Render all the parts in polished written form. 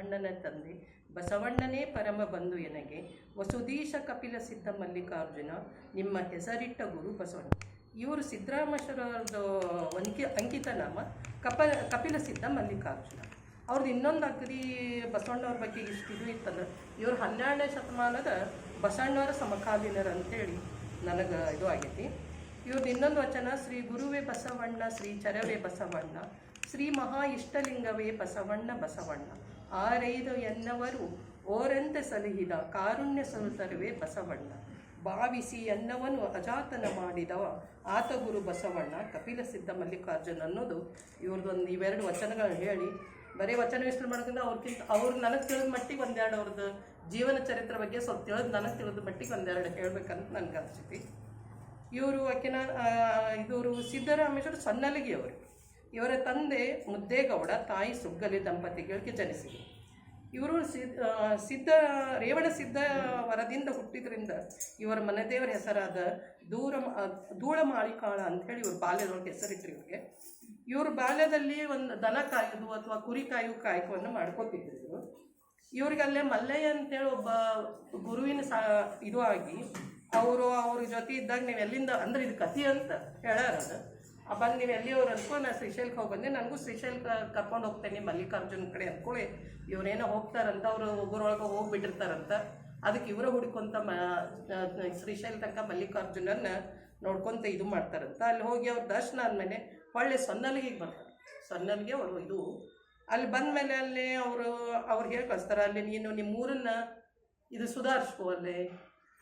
ಬಸವಣ್ಣನ ತಂದೆ ಬಸವಣ್ಣನೇ ಪರಮ ಬಂಧು ಎನಗೆ ವಸುದೀಶ ಕಪಿಲ ಸಿದ್ಧ ಮಲ್ಲಿಕಾರ್ಜುನ ನಿಮ್ಮ ಹೆಸರಿಟ್ಟ ಗುರು ಬಸವಣ್ಣ. ಇವರು ಸಿದ್ದರಾಮೇಶ್ವರದ್ದು ಅಂಕಿತ ನಾಮ ಕಪಿಲ ಸಿದ್ಧ ಮಲ್ಲಿಕಾರ್ಜುನ. ಅವ್ರದ್ದು ಇನ್ನೊಂದು ಅಗದಿ ಬಸವಣ್ಣವ್ರ ಬಗ್ಗೆ ಇಷ್ಟಿದು ಇತ್ತಂದ್ರೆ ಇವರು 12ನೇ ಶತಮಾನದ ಬಸವಣ್ಣವರ ಸಮಕಾಲೀನರು ಅಂಥೇಳಿ ನನಗೆ ಇದು ಆಗೈತಿ. ಇವ್ರದ್ದು ಇನ್ನೊಂದು ವಚನ: ಶ್ರೀ ಗುರುವೇ ಬಸವಣ್ಣ, ಶ್ರೀ ಚರವೇ ಬಸವಣ್ಣ, ಶ್ರೀ ಮಹಾ ಇಷ್ಟಲಿಂಗವೇ ಬಸವಣ್ಣ ಬಸವಣ್ಣ, ಆರೈದು ಎನ್ನವರು ಓರಂತೆ ಸಲಹಿದ ಕಾರುಣ್ಯ ಸರುತರವೇ ಬಸವಣ್ಣ, ಭಾವಿಸಿ ಎನ್ನವನು ಅಜಾತನ ಮಾಡಿದವ ಆತ ಗುರು ಬಸವಣ್ಣ ಕಪಿಲ ಸಿದ್ಧ ಮಲ್ಲಿಕಾರ್ಜುನ ಅನ್ನೋದು ಇವ್ರದ್ದೊಂದು ಇವೆರಡು ವಚನಗಳನ್ನ ಹೇಳಿ ಬರೀ ವಚನ ವಿಶ್ಲೇಷಣೆ ಮಾಡೋದ್ರಿಂದ ಅವ್ರು ನನಗೆ ತಿಳಿದ ಮಟ್ಟಿಗೆ ಒಂದೆರಡು ಅವ್ರದ್ದು ಜೀವನ ಚರಿತ್ರೆ ಬಗ್ಗೆ ಸ್ವಲ್ಪ ನನಗೆ ತಿಳಿದ ಮಟ್ಟಿಗೆ ಒಂದೆರಡು ಹೇಳ್ಬೇಕಂತ ನನಗೆ ಅನಿಸ್ತೈತಿ. ಇವರು ಇವರು ಸಿದ್ದರಾಮೇಶ್ವರ ಸನ್ನಲಗಿ ಅವರು. ಇವರ ತಂದೆ ಮುದ್ದೇಗೌಡ, ತಾಯಿ ಸುಗ್ಗಲಿ ದಂಪತಿಗಳಿಗೆ ಜನಿಸಿದರು. ಇವರು ರೇವಣ ಸಿದ್ಧ ವರದಿಂದ ಹುಟ್ಟಿದ್ರಿಂದ ಇವರ ಮನೆದೇವರ ಹೆಸರಾದ ಧೂಳಮಾಳಿಕಾಳ ಅಂಥೇಳಿ ಇವ್ರ ಬಾಲ್ಯದೊಳಗೆ ಹೆಸರಿಟ್ರು. ಇವರು ಬಾಲ್ಯದಲ್ಲಿ ಒಂದು ದನ ಕಾಯೋದು ಅಥವಾ ಕುರಿ ಕಾಯಕವನ್ನು ಮಾಡ್ಕೋತಿದ್ರು ಇವರು. ಇವ್ರಿಗೆ ಅಲ್ಲೇ ಮಲ್ಲಯ್ಯ ಅಂತೇಳಿ ಒಬ್ಬ ಗುರುವಿನ ಇದು ಆಗಿ ಅವ್ರ ಜೊತೆ ಇದ್ದಾಗ ನೀವು ಎಲ್ಲಿಂದ ಅಂದ್ರೆ ಇದು ಕಥೆ ಅಂತ ಹೇಳಾರದು ಬಂದು ನೀವು ಎಲ್ಲಿಯವ್ರು ಅನ್ಕೋ ನಾನು ಶ್ರೀಶೈಲಕ್ಕೆ ಹೋಗಿ ಬಂದೆ, ನನಗೂ ಶ್ರೀಶೈಲಕ್ಕೆ ಕರ್ಕೊಂಡು ಹೋಗ್ತೇನೆ ಮಲ್ಲಿಕಾರ್ಜುನ ಕಡೆ ಅಂದ್ಕೊಳ್ಳಿ. ಇವರೇನೋ ಹೋಗ್ತಾರಂತ, ಅವರು ಒಬ್ಬರೊಳಗೆ ಹೋಗಿಬಿಟ್ಟಿರ್ತಾರಂತ. ಅದಕ್ಕೆ ಇವರ ಹುಡ್ಕೊಂತ ಶ್ರೀಶೈಲ ತನಕ ಮಲ್ಲಿಕಾರ್ಜುನನ್ನ ನೋಡ್ಕೊತ ಇದು ಮಾಡ್ತಾರಂತ. ಅಲ್ಲಿ ಹೋಗಿ ಅವ್ರ ದರ್ಶನ ಆದಮೇಲೆ ಒಳ್ಳೆ ಸೊನ್ನಲಿಗೆ ಬರ್ತಾರೆ. ಸೊನ್ನಲಿಗೆ ಅವರು ಇದು ಅಲ್ಲಿ ಬಂದಮೇಲೆ ಅಲ್ಲಿ ಅವ್ರು ಹೇಳಿ ಕಳಿಸ್ತಾರೆ, ಅಲ್ಲಿ ನೀನು ನಿಮ್ಮ ಊರನ್ನು ಇದು ಸುಧಾರಿಸ್ಕೋ,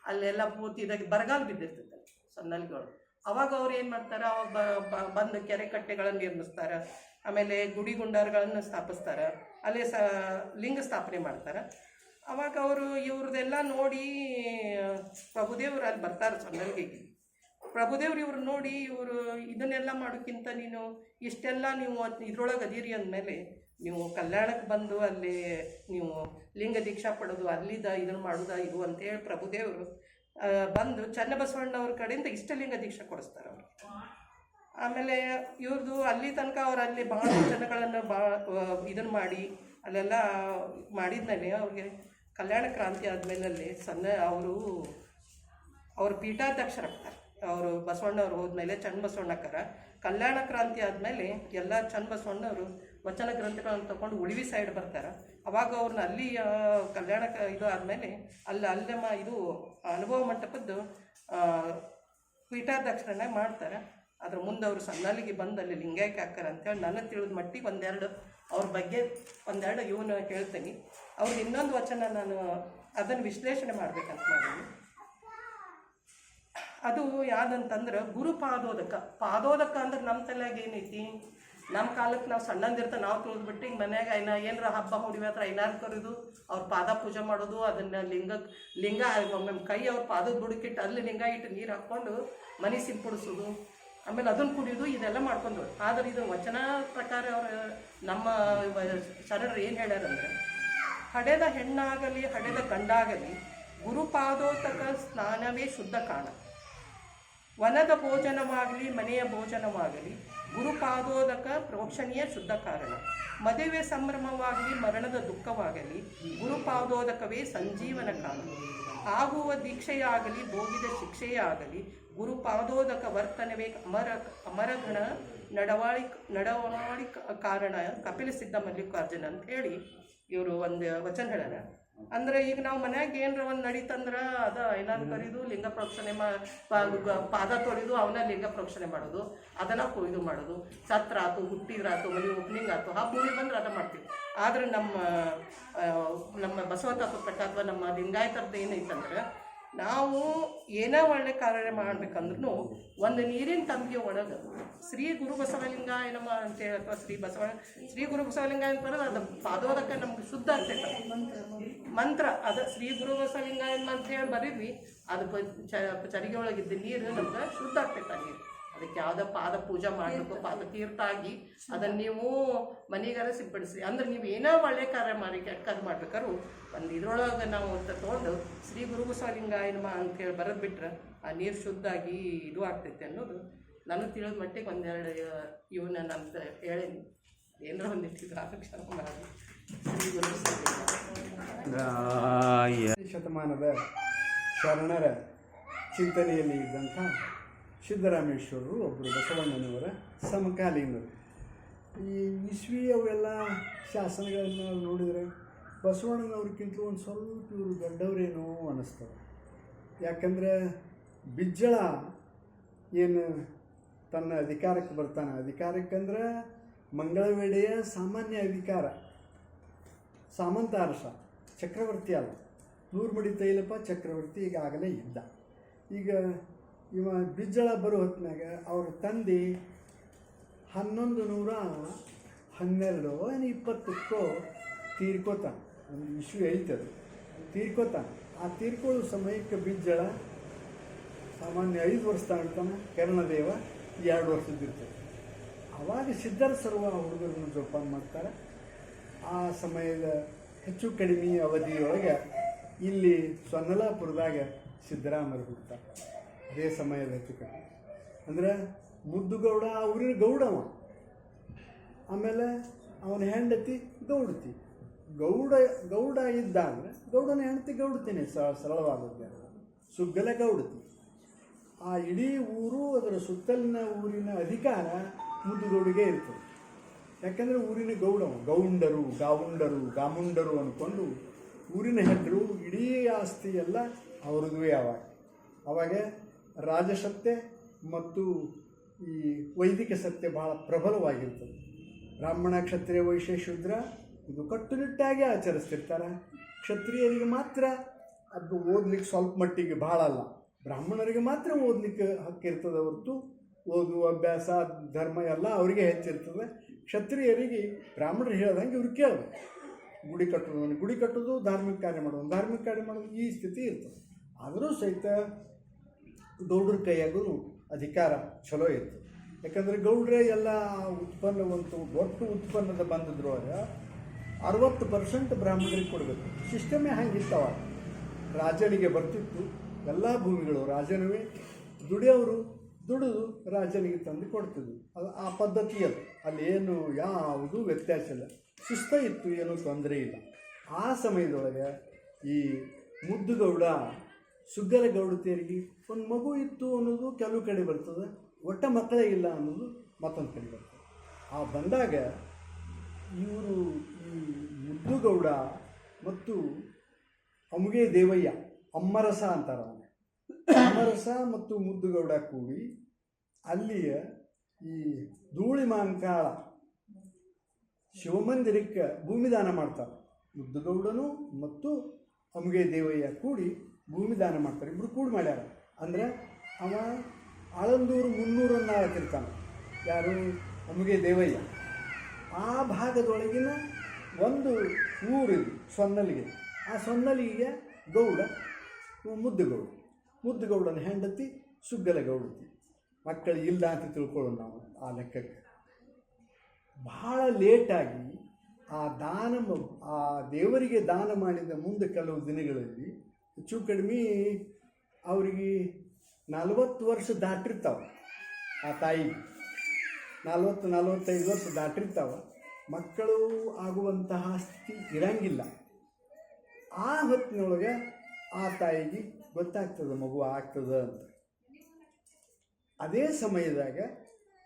ಅಲ್ಲೆಲ್ಲ ಪೂರ್ತಿ ಇದಾಗಿ ಬರಗಾಲ ಬಿದ್ದಿರ್ತೈತೆ ಸೊನ್ನಲಿಗೆಗಳು. ಅವಾಗ ಅವ್ರು ಏನು ಮಾಡ್ತಾರೆ, ಅವಾಗ ಬಂದು ಕೆರೆ ಕಟ್ಟೆಗಳನ್ನು ನಿರ್ಮಿಸ್ತಾರೆ, ಆಮೇಲೆ ಗುಡಿ ಗುಂಡಾರಗಳನ್ನು ಸ್ಥಾಪಿಸ್ತಾರೆ, ಅಲ್ಲೇ ಲಿಂಗ ಸ್ಥಾಪನೆ ಮಾಡ್ತಾರೆ. ಅವಾಗ ಅವರು ಇವ್ರದ್ದೆಲ್ಲ ನೋಡಿ ಪ್ರಭುದೇವರು ಅಲ್ಲಿ ಬರ್ತಾರೆ ಸೊನ್ನಲಿಗೆಗೆ. ಪ್ರಭುದೇವ್ರು ಇವ್ರು ನೋಡಿ ಇವರು ಇದನ್ನೆಲ್ಲ ಮಾಡೋಕ್ಕಿಂತ ನೀನು ಇಷ್ಟೆಲ್ಲ ನೀವು ಇದ್ರೊಳಗೆ ಅದೀರಿ ಅಂದಮೇಲೆ ನೀವು ಕಲ್ಯಾಣಕ್ಕೆ ಬಂದು ಅಲ್ಲಿ ನೀವು ಲಿಂಗ ದೀಕ್ಷಾ ಪಡೋದು, ಅಲ್ಲಿದ್ದ ಇದನ್ನು ಮಾಡೋದ ಇದು ಅಂತೇಳಿ ಪ್ರಭುದೇವರು ಬಂದು ಚನ್ನಬಸವಣ್ಣವ್ರ ಕಡೆಯಿಂದ ಇಷ್ಟಲಿಂಗ ದೀಕ್ಷೆ ಕೊಡಿಸ್ತಾರೆ ಅವ್ರಿಗೆ. ಆಮೇಲೆ ಇವ್ರದ್ದು ಅಲ್ಲಿ ತನಕ ಅವ್ರು ಅಲ್ಲಿ ಭಾಳ ಜನಗಳನ್ನು ಇದನ್ನು ಮಾಡಿ ಅಲ್ಲೆಲ್ಲ ಮಾಡಿದ್ಮೇಲೆ ಅವ್ರಿಗೆ ಕಲ್ಯಾಣ ಕ್ರಾಂತಿ ಆದಮೇಲೆ ಅವರು ಪೀಠಾಧ್ಯಕ್ಷರಾಗ್ತಾರೆ. ಅವರು ಬಸವಣ್ಣವ್ರು ಹೋದ್ಮೇಲೆ ಚನ್ನಬಸವಣ್ಣಕ್ಕರ ಕಲ್ಯಾಣ ಕ್ರಾಂತಿ ಆದಮೇಲೆ ಎಲ್ಲ ಚನ್ನಬಸವಣ್ಣವರು ವಚನ ಗ್ರಂಥಗಳನ್ನು ತಗೊಂಡು ಉಳಿವಿ ಸೈಡ್ ಬರ್ತಾರೆ. ಅವಾಗ ಅವ್ರನ್ನ ಅಲ್ಲಿ ಕಲ್ಯಾಣ ಇದು ಆದಮೇಲೆ ಅಲ್ಲಮ್ಮ ಇದು ಅನುಭವ ಮಂಟಪದ್ದು ಪೀಠಾಧ್ಯಕ್ಷರನ್ನ ಮಾಡ್ತಾರೆ. ಅದ್ರ ಮುಂದೆ ಅವರು ಸನ್ನಲಿಗೆ ಬಂದು ಅಲ್ಲಿ ಲಿಂಗೈಕ್ಯ ಹಾಕ್ತಾರ ಅಂತೇಳಿ ನನಗೆ ತಿಳಿದ ಮಟ್ಟಿಗೆ ಅವ್ರ ಬಗ್ಗೆ ಒಂದೆರಡು ಇವನು ಹೇಳ್ತೀನಿ. ಅವ್ರಿಗೆ ಇನ್ನೊಂದು ವಚನ ನಾನು ಅದನ್ನು ವಿಶ್ಲೇಷಣೆ ಮಾಡ್ಬೇಕಂತ ಮಾಡೀನಿ. ಅದು ಯಾವುದಂತಂದ್ರೆ ಗುರು ಪಾದೋದಕ ಅಂದ್ರೆ ನಮ್ಮ ತಲೆಯಾಗ ಏನೈತಿ, ನಮ್ಮ ಕಾಲಕ್ಕೆ ನಾವು ಸಣ್ಣಂದಿರ್ತ ನಾವು ತಿಳಿದ್ಬಿಟ್ಟು ಈಗ ಮನ್ಯಾಗ ಏನಾರ ಹಬ್ಬ ಹುಡಿವೆ ಹತ್ರ ಐನಾರು ಕರೆದು ಅವ್ರ ಪಾದ ಪೂಜೆ ಮಾಡೋದು, ಅದನ್ನು ಲಿಂಗ ಒಮ್ಮೆ ಕೈ ಅವ್ರ ಪಾದದ ಬುಡಕಿಟ್ಟು ಅಲ್ಲಿ ಲಿಂಗ ಇಟ್ಟು ನೀರು ಹಾಕ್ಕೊಂಡು ಮನೆ ಸಿಂಪಡಿಸೋದು, ಆಮೇಲೆ ಅದನ್ನು ಕುಡಿಯೋದು, ಇದೆಲ್ಲ ಮಾಡ್ಕೊಂಡು. ಆದರೆ ಇದು ವಚನ ಪ್ರಕಾರ ಅವರು ನಮ್ಮ ಶರಣರು ಏನು ಹೇಳ್ಯಾರಂದ್ರೆ, ಹಡೆದ ಹೆಣ್ಣಾಗಲಿ ಹಡೆದ ಗಂಡಾಗಲಿ ಗುರುಪಾದೋದಕ ಸ್ನಾನವೇ ಶುದ್ಧ ಕಾಣ, ವನದ ಭೋಜನವಾಗಲಿ ಮನೆಯ ಭೋಜನವಾಗಲಿ ಗುರುಪಾದೋದಕ ಪ್ರೋಕ್ಷಣೀಯ ಶುದ್ಧ ಕಾರಣ, ಮದುವೆ ಸಂಭ್ರಮವಾಗಲಿ ಮರಣದ ದುಃಖವಾಗಲಿ ಗುರುಪಾದೋದಕವೇ ಸಂಜೀವನ ಕಾರಣ, ಆಗುವ ದೀಕ್ಷೆಯಾಗಲಿ ಭೋಗಿದ ಶಿಕ್ಷೆಯೇ ಆಗಲಿ ಗುರುಪಾದೋದಕ ವರ್ತನವೇ ಅಮರಗಣ ನಡವಾಳಿ ಕಾರಣ ಕಪಿಲ ಸಿದ್ಧ ಮಲ್ಲಿಕಾರ್ಜುನ ಅಂತ ಹೇಳಿ ಇವರು ಒಂದು ವಚನ ಹೇಳ್ಯಾರ. ಅಂದರೆ ಈಗ ನಾವು ಮನ್ಯಾಗ ಏನರ ಒಂದು ನಡೀತಂದ್ರೆ ಅದು ಐನಾರು ಕರಿದು ಲಿಂಗ ಪ್ರೋಕ್ಷಣೆ ಪಾದ ತೊಳೆದು ಅವನ್ನ ಲಿಂಗ ಪ್ರೋಕ್ಷಣೆ ಮಾಡೋದು, ಅದನ್ನು ಇದು ಮಾಡೋದು, ಸತ್ರ ಆಯ್ತು, ಹುಟ್ಟಿದ್ರಾತು, ಮನೆ ಓಪನಿಂಗ್ ಆಯ್ತು, ಹಬ್ಬ ಹುಡಿ ಬಂದ್ರೆ ಅದನ್ನು ಮಾಡ್ತೀವಿ. ಆದರೆ ನಮ್ಮ ಬಸವ ತತ್ವ ಪ್ರಕಾರ ಅಥವಾ ನಮ್ಮ ಲಿಂಗಾಯತರದ್ದು ಏನೈತಂದ್ರೆ, ನಾವು ಏನೋ ಒಳ್ಳೆ ಕಾರ್ಯ ಮಾಡ್ಬೇಕಂದ್ರೂ ಒಂದು ನೀರಿನ ತಂಬಿಗೆ ಒಳಗೆ ಶ್ರೀ ಗುರು ಬಸವಲಿಂಗಾಯ ನಮ ಅಂತೇಳಿ ಅಥವಾ ಶ್ರೀ ಗುರು ಬಸವಲಿಂಗಾಯ ಅಂತಂದ್ರೆ ಅದು ಪಾದೋದಕ್ಕೆ ನಮ್ಗೆ ಶುದ್ಧ ಆಗ್ತೈತೆ ಮಂತ್ರ. ಅದು ಶ್ರೀ ಗುರು ಬಸವಲಿಂಗಾಯ ಅಂತ ಹೇಳಿ ಬರೀದ್ವಿ, ಅದು ಚರಿಗೆ ಒಳಗಿದ್ದ ನೀರು ನಮ್ಗೆ ಶುದ್ಧ ಆಗ್ತೈತೆ ಆ ನೀರು. ಅದಕ್ಕೆ ಯಾವುದೋ ಪಾದ ಪೂಜೆ ಮಾಡಬೇಕು, ಪಾದ ತೀರ್ಥ ಆಗಿ ಅದನ್ನು ನೀವು ಮನೆಗಾರ ಸಿಂಪಡಿಸಿ. ಅಂದ್ರೆ ನೀವು ಏನೋ ಒಳ್ಳೆ ಕಾರ್ಯ ಮಾಡಿ ಕೆಟ್ಟದ್ದು ಮಾಡ್ಬೇಕಾದ್ರು ಒಂದು ಇದ್ರೊಳಗೆ ನಾವು ತೊಗೊಂಡು ಶ್ರೀ ಗುರು ಬಸವಲಿಂಗಾಯ ನಮ ಅಂತೇಳಿ ಬರೆದು ಬಿಟ್ರೆ ಆ ನೀರು ಶುದ್ಧಾಗಿ ಇದು ಆಗ್ತೈತೆ ಅನ್ನೋದು ನನಗೆ ತಿಳಿದ ಮಟ್ಟಿಗೆ ಒಂದೆರಡು ಇವನ್ನ ನಾನು ಹೇಳೀನಿ. ಏನೋ ಒಂದಿಟ್ಟಿದ್ದು ಆರಕ್ಷಣೆ ಮಾಡಿ ಶ್ರೀ ಗುರು ಬಸವಲಿಂಗಾಯ. ಶತಮಾನದ ಶರಣರ ಚಿಂತನೆಯಲ್ಲಿ ಇದ್ದಂಥ ಸಿದ್ದರಾಮೇಶ್ವರರು ಒಬ್ಬರು ಬಸವಣ್ಣನವರ ಸಮಕಾಲೀನರು. ಈ ಇಸ್ವಿ ಅವೆಲ್ಲ ಶಾಸನಗಳನ್ನು ನೋಡಿದರೆ ಬಸವಣ್ಣನವ್ರಿಗಿಂತಲೂ ಒಂದು ಸ್ವಲ್ಪ ಇವರು ದೊಡ್ಡವರೇನೋ ಅನ್ನಿಸ್ತವೆ. ಯಾಕಂದರೆ ಬಿಜ್ಜಳ ಏನು ತನ್ನ ಅಧಿಕಾರಕ್ಕೆ ಬರ್ತಾನೆ, ಅಧಿಕಾರಕ್ಕಂದ್ರೆ ಮಂಗಳವೇಡೆಯ ಸಾಮಾನ್ಯ ಅಧಿಕಾರ, ಸಾಮಂತ ಅರಸ, ಚಕ್ರವರ್ತಿ ಅಲ್ಲ. ನೂರ್ಮಡಿ ತೈಲಪ್ಪ ಚಕ್ರವರ್ತಿ ಈಗಾಗಲೇ ಇದ್ದ. ಈಗ ಇವ ಬಿಜ್ಜಳ ಬರೋ ಹೊತ್ತಿನಾಗ ಅವ್ರ ತಂದೆ 1112 ತೀರ್ಕೋತಾನೆ. ಒಂದು ಇಶ್ಯೂ ಐತದು, ತೀರ್ಕೋತಾನೆ. ಆ ತೀರ್ಕೊಳ್ಳೋ ಸಮಯಕ್ಕೆ ಬಿಜ್ಜಳ ಸಾಮಾನ್ಯ 5 ವರ್ಷ ತಾಳ್ತಾನೆ, ಕರ್ಣದೇವ 2 ವರ್ಷದಿರ್ತದೆ. ಆವಾಗ ಸಿದ್ಧರ ಸರ್ವ ಹುಡುಗರನ್ನು ಜೋಪಾನ ಮಾಡ್ತಾರೆ. ಆ ಸಮಯದ ಹೆಚ್ಚು ಕಡಿಮೆ ಅವಧಿಯೊಳಗೆ ಇಲ್ಲಿ ಸೊನ್ನಲಾಪುರದಾಗ ಸಿದ್ದರಾಮರು ಹುಡ್ತಾರೆ. ಅದೇ ಸಮಯದ ಹೆಚ್ಚು ಕಡಿಮೆ ಅಂದರೆ ಮುದ್ದುಗೌಡ ಊರಿನ ಗೌಡವ, ಆಮೇಲೆ ಅವನ ಹೆಂಡತಿ ಗೌಡತಿ. ಗೌಡ ಇದ್ದ ಅಂದರೆ ಗೌಡನ ಹೆಂಡತಿ ಗೌಡತಿನೇ, ಸರಳವಾದದ್ದು ಸುಗ್ಗಲ ಗೌಡತಿ. ಆ ಇಡೀ ಊರು ಅದರ ಸುತ್ತಲಿನ ಊರಿನ ಅಧಿಕಾರ ಮುದ್ದುಗೌಡಿಗೆ ಇರ್ತದೆ. ಯಾಕಂದರೆ ಊರಿನ ಗೌಡವ, ಗಾಮುಂಡರು ಅಂದ್ಕೊಂಡು ಊರಿನ ಹೆಸರು ಇಡೀ ಆಸ್ತಿ ಎಲ್ಲ ಅವ್ರದ್ವೇ. ಅವಾಗ ರಾಜಸತ್ತೆ ಮತ್ತು ಈ ವೈದಿಕ ಸತ್ಯ ಬಹಳ ಪ್ರಬಲವಾಗಿರ್ತದೆ. ಬ್ರಾಹ್ಮಣ, ಕ್ಷತ್ರಿಯ, ವೈಶ್ಯ, ಶೂದ್ರ ಇದು ಕಟ್ಟುನಿಟ್ಟಾಗಿ ಆಚರಿಸ್ತಿರ್ತಾರೆ. ಕ್ಷತ್ರಿಯರಿಗೆ ಮಾತ್ರ ಅದು ಓದಲಿಕ್ಕೆ ಸ್ವಲ್ಪ ಮಟ್ಟಿಗೆ ಭಾಳ ಅಲ್ಲ, ಬ್ರಾಹ್ಮಣರಿಗೆ ಮಾತ್ರ ಓದಲಿಕ್ಕೆ ಹಕ್ಕಿರ್ತದೆ ಹೊರತು ಓದು ಅಭ್ಯಾಸ ಧರ್ಮ ಎಲ್ಲ ಅವರಿಗೆ ಹೆಚ್ಚಿರ್ತದೆ. ಕ್ಷತ್ರಿಯರಿಗೆ ಬ್ರಾಹ್ಮಣರು ಹೇಳ್ದಂಗೆ ಇವ್ರು ಕೇಳಬೇಕು. ಗುಡಿ ಕಟ್ಟೋದು ಧಾರ್ಮಿಕ ಕಾರ್ಯ ಮಾಡೋದು ಈ ಸ್ಥಿತಿ ಇರ್ತದೆ. ಆದರೂ ಸಹಿತ ಗೌಡ್ರ ಕೈಯಾಗೂ ಅಧಿಕಾರ ಚಲೋ ಇರ್ತದೆ. ಯಾಕಂದರೆ ಗೌಡ್ರೆ ಎಲ್ಲ ಒಟ್ಟು ಉತ್ಪನ್ನದ ಬಂದಿದ್ರು ಆಗ 60% ಬ್ರಾಹ್ಮಣರಿಗೆ ಕೊಡಬೇಕು. ಸಿಸ್ಟಮೇ ಹಂಗಿತ್ತವ. ರಾಜನಿಗೆ ಬರ್ತಿತ್ತು ಎಲ್ಲ ಭೂಮಿಗಳು, ರಾಜನವೇ ದುಡಿದು ರಾಜನಿಗೆ ತಂದು ಕೊಡ್ತಿದ್ವು. ಅದು ಆ ಪದ್ಧತಿ ಅದು. ಅಲ್ಲಿ ಏನು ಯಾವುದೂ ವ್ಯತ್ಯಾಸ ಇಲ್ಲ, ಶಿಸ್ತ ಇತ್ತು, ಏನೂ ತೊಂದರೆ ಇಲ್ಲ. ಆ ಸಮಯದೊಳಗೆ ಈ ಮುದ್ದುಗೌಡ ಸುಗ್ಗಲ ಗೌಡತಿಯರಿಗೆ ಒಂದು ಮಗು ಇತ್ತು ಅನ್ನೋದು ಕೆಲವು ಕಡೆ ಬರ್ತದೆ, ಒಟ್ಟ ಮಕ್ಕಳೇ ಇಲ್ಲ ಅನ್ನೋದು ಮತ್ತೊಂದು ಕಡೆ ಬರ್ತದೆ. ಆ ಬಂದಾಗ ಇವರು ಈ ಮುದ್ದುಗೌಡ ಮತ್ತು ಅಮುಗೆ ದೇವಯ್ಯ, ಅಮ್ಮರಸ ಅಂತಾರೆ ಅವನು, ಅಮ್ಮರಸ ಮತ್ತು ಮುದ್ದುಗೌಡ ಕೂಡಿ ಅಲ್ಲಿಯ ಈ ಧೂಳಿಮಾಂಕಾಳ ಶಿವಮಂದಿರಕ್ಕೆ ಭೂಮಿದಾನ ಮಾಡ್ತಾರೆ. ಮುದ್ದುಗೌಡನು ಮತ್ತು ಅಮುಗೆ ದೇವಯ್ಯ ಕೂಡಿ ಭೂಮಿದಾನ ಮಾಡ್ತಾರೆ. ಇಬ್ಬರು ಕೂಡಿ ಮಾಡ್ಯಾರ. ಅಂದರೆ ಅವ ಆಳಂದೂರು 300 ಹಾಕಿರ್ತಾನೆ. ಯಾರು? ಅಮುಗೆ ದೇವಯ್ಯ. ಆ ಭಾಗದೊಳಗಿನ ಒಂದು ಊರಿದೆ ಸೊನ್ನಲಿಗೆ. ಆ ಸೊನ್ನಲಿಗೆ ಗೌಡ ಮುದ್ದುಗೌಡನ ಹೆಂಡತಿ ಸುಗ್ಗಲ ಗೌಡತಿ. ಮಕ್ಕಳು ಇಲ್ಲ ಅಂತ ತಿಳ್ಕೊಳ್ಳೋಣ ನಾವು ಆ ಲೆಕ್ಕಕ್ಕೆ. ಬಹಳ ಲೇಟಾಗಿ ಆ ದೇವರಿಗೆ ದಾನ ಮಾಡಿದ ಮುಂದೆ ಕೆಲವು ದಿನಗಳಲ್ಲಿ ಹೆಚ್ಚು ಕಡಿಮೆ ಅವರಿಗೆ 40 ವರ್ಷ ದಾಟಿರ್ತಾವೆ. ಆ ತಾಯಿಗೆ 40-45 ವರ್ಷ ದಾಟಿರ್ತಾವೆ. ಮಕ್ಕಳು ಆಗುವಂತಹ ಸ್ಥಿತಿ ಇರಂಗಿಲ್ಲ. ಆ ಹೊತ್ತಿನೊಳಗೆ ಆ ತಾಯಿಗೆ ಗೊತ್ತಾಗ್ತದೆ ಮಗು ಆಗ್ತದೆ ಅಂತ. ಅದೇ ಸಮಯದಾಗ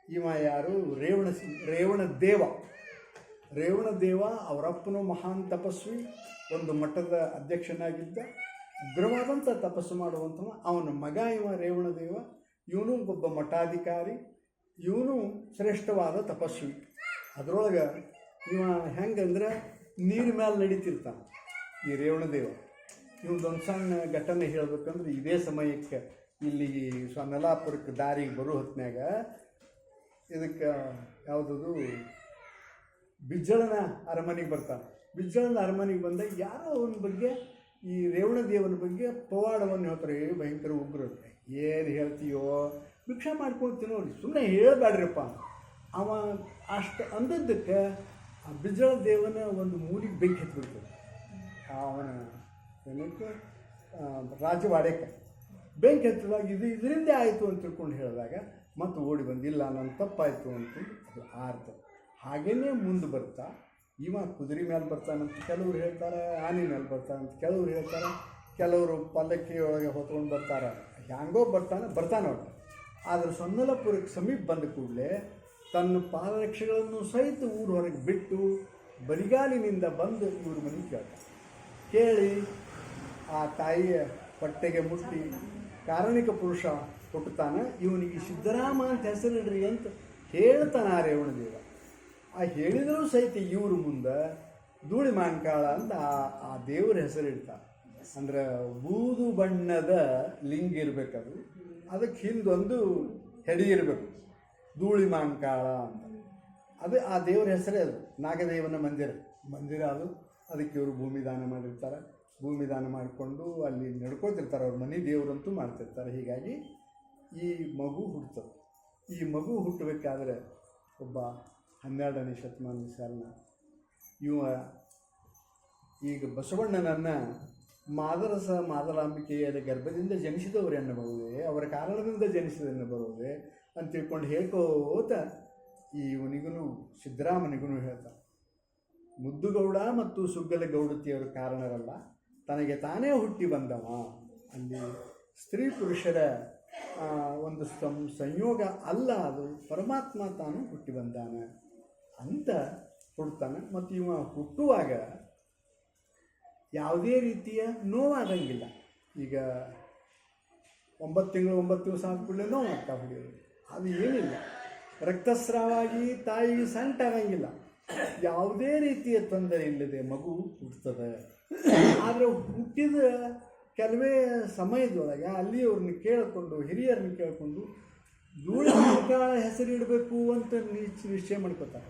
ಇವ ಯಾರು? ರೇವಣದೇವ ಅವರಪ್ಪನು ಮಹಾನ್ ತಪಸ್ವಿ, ಒಂದು ಮಠದ ಅಧ್ಯಕ್ಷನಾಗಿದ್ದ, ಉಗ್ರವಾದಂಥ ತಪಸ್ಸು ಮಾಡುವಂಥವ. ಅವನ ಮಗ ಇವ ರೇವಣದೇವ. ಇವನು ಒಬ್ಬ ಮಠಾಧಿಕಾರಿ, ಇವನು ಶ್ರೇಷ್ಠವಾದ ತಪಸ್ವಿ. ಅದರೊಳಗೆ ಇವ ಹೆಂಗಂದ್ರೆ ನೀರು ಮೇಲೆ ನಡೀತಿರ್ತಾನೆ ಈ ರೇವಣದೇವ. ಇವೊಂದೊಂದು ಸಣ್ಣ ಘಟನೆ ಹೇಳ್ಬೇಕಂದ್ರೆ, ಇದೇ ಸಮಯಕ್ಕೆ ಇಲ್ಲಿ ಸೊನ್ನಲಾಪುರಕ್ಕೆ ದಾರಿಗೆ ಬರೋ ಹೊತ್ತಿನಾಗ ಇದಕ್ಕೆ ಯಾವುದದು ಬಿಜ್ಜಳನ ಅರಮನೆಗೆ ಬರ್ತಾನೆ. ಬಿಜ್ಜಳನ ಅರಮನೆಗೆ ಬಂದಾಗ ಯಾರೋ ಅವನ ಬಗ್ಗೆ, ಈ ರೇವಣದೇವನ ಬಗ್ಗೆ ಪವಾಡವನ್ನು ಹೇಳ್ತಾರೆ. ಭಯಂಕರ ಉಗ್ರ. ಏನು ಹೇಳ್ತೀಯೋ, ಭಿಕ್ಷೆ ಮಾಡ್ಕೊಳ್ತೀನಿ ನೋಡಿ, ಸುಮ್ಮನೆ ಹೇಳಬೇಡ್ರಿಪ್ಪ. ಅವ ಅಷ್ಟು ಅಂದದ್ದಕ್ಕೆ ಆ ಬಿಜ್ಜಳ ದೇವನ ಒಂದು ಮೂಲಿಗೆ ಬೆಂಕಿ ಹತ್ಬಿಡ್ತದೆ. ಅವನ ಏನಕ್ಕೆ ರಾಜವಾಡ್ಯಕ್ಕೆ ಬೆಂಕಿ ಹತ್ತಿದಾಗ ಇದರಿಂದ ಆಯಿತು ಅಂತ ತಿಳ್ಕೊಂಡು ಹೇಳಿದಾಗ ಮತ್ತೆ ಓಡಿ ಬಂದಿಲ್ಲ, ನನ್ನ ತಪ್ಪಾಯಿತು ಅಂತ ಅದು ಆರ್ತದೆ. ಹಾಗೇ ಮುಂದೆ ಬರ್ತಾ ಇವ ಕುದುರೆ ಮೇಲೆ ಬರ್ತಾನಂತ ಕೆಲವ್ರು ಹೇಳ್ತಾರೆ, ಆನೆ ಮೇಲೆ ಬರ್ತಾನಂತ ಕೆಲವ್ರು ಹೇಳ್ತಾರೆ, ಕೆಲವರು ಪಲ್ಲಕ್ಕಿ ಒಳಗೆ ಹೊತ್ಕೊಂಡು ಬರ್ತಾರೆ. ಹ್ಯಾಂಗೋ ಬರ್ತಾನೆ ಅವ್ರು. ಆದರೆ ಸೊನ್ನಲಪುರಕ್ಕೆ ಸಮೀಪ ಬಂದ ಕೂಡಲೇ ತನ್ನ ಪಾದರಕ್ಷೆಗಳನ್ನು ಸಹಿತ ಊರು ಹೊರಗೆ ಬಿಟ್ಟು ಬರಿಗಾಲಿನಿಂದ ಬಂದು ಇವ್ರ ಮನೆಗೆ ಕೇಳ್ತಾರೆ. ಕೇಳಿ ಆ ತಾಯಿಯ ಹೊಟ್ಟೆಗೆ ಮುಟ್ಟಿ ಕಾರಣಿಕ ಪುರುಷ ಹುಟ್ಟುತ್ತಾನೆ. ಇವನಿಗೆ ಸಿದ್ದರಾಮ ಅಂತ ಹೆಸರಿಡ್ರಿ ಅಂತ ಹೇಳ್ತಾನೆ ಆ ರೇವಣದೇವ. ಆ ಹೇಳಿದರೂ ಸಹಿತ ಇವ್ರ ಮುಂದೆ ಧೂಳಿ ಮಾನ್ಕಾಳ ಅಂತ ಆ ದೇವರ ಹೆಸರಿಡ್ತಾರೆ. ಅಂದ್ರೆ ಬೂದು ಬಣ್ಣದ ಲಿಂಗ ಇರಬೇಕದು, ಅದಕ್ಕೆ ಹಿಂದೊಂದು ಹೆಡಿ ಇರಬೇಕು, ಧೂಳಿ ಮಾನ್ಕಾಳ ಅಂತ. ಅದು ಆ ದೇವರ ಹೆಸರೇ ಅದು. ನಾಗದೇವನ ಮಂದಿರ ಅದು. ಅದಕ್ಕೆ ಇವರು ಭೂಮಿ ದಾನ ಮಾಡಿರ್ತಾರೆ. ಭೂಮಿ ದಾನ ಮಾಡಿಕೊಂಡು ಅಲ್ಲಿ ನಡ್ಕೊತಿರ್ತಾರೆ. ಅವ್ರ ಮನೆ ದೇವರಂತೂ ಮಾಡ್ತಿರ್ತಾರೆ. ಹೀಗಾಗಿ ಈ ಮಗು ಹುಟ್ಟುತ್ತದೆ. ಈ ಮಗು ಹುಟ್ಟಬೇಕಾದ್ರೆ ಒಬ್ಬ 12ನೇ ಶತಮಾನದ ಸಾಲಿನ ಇವ ಈಗ ಬಸವಣ್ಣನನ್ನು ಮಾದಲಾಂಬಿಕೆಯ ಗರ್ಭದಿಂದ ಜನಿಸಿದವರು ಎನ್ನಬಹುದೇ, ಅವರ ಕಾರಣದಿಂದ ಜನಿಸಿದೆನ್ನಬಹುದೇ ಅಂತ ತಿಳ್ಕೊಂಡು ಹೇಳ್ಕೋತ ಇವನಿಗೂ ಸಿದ್ದರಾಮನಿಗೂ ಹೇಳ್ತಾರೆ, ಮುದ್ದುಗೌಡ ಮತ್ತು ಸುಗ್ಗಲ ಗೌಡತಿಯವರು ಕಾರಣರಲ್ಲ, ತನಗೆ ತಾನೇ ಹುಟ್ಟಿ ಬಂದವ. ಅಲ್ಲಿ ಸ್ತ್ರೀ ಪುರುಷರ ಒಂದು ಸಂಯೋಗ ಅಲ್ಲ, ಅದು ಪರಮಾತ್ಮ ತಾನು ಹುಟ್ಟಿ ಬಂದಾನೆ ಅಂತ ಹುಡ್ತಾನೆ. ಮತ್ತು ಇವ ಹುಟ್ಟುವಾಗ ಯಾವುದೇ ರೀತಿಯ ನೋವಾಗಂಗಿಲ್ಲ. ಈಗ 9 ತಿಂಗಳು 9 ದಿವಸ ಆದ ಕೂಡಲೇ ನೋವಾಗ್ತಾ ಹುಡುಗಿಯರು, ಅದು ಏನಿಲ್ಲ. ರಕ್ತಸ್ರಾವಾಗಿ ತಾಯಿಗೆ ಸಂಟಾಗಂಗಿಲ್ಲ. ಯಾವುದೇ ರೀತಿಯ ತೊಂದರೆ ಇಲ್ಲದೆ ಮಗು ಹುಟ್ಟುತ್ತದೆ. ಆದರೆ ಹುಟ್ಟಿದ ಕೆಲವೇ ಸಮಯದೊಳಗೆ ಅಲ್ಲಿಯವ್ರನ್ನ ಕೇಳಿಕೊಂಡು, ಹಿರಿಯರನ್ನ ಕೇಳಿಕೊಂಡು ಧೂಳಿ ಮಾನ್ಕಾಳ ಹೆಸರಿಡಬೇಕು ಅಂತ ನಿಶ್ಚಯ ಮಾಡ್ಕೋತಾರೆ.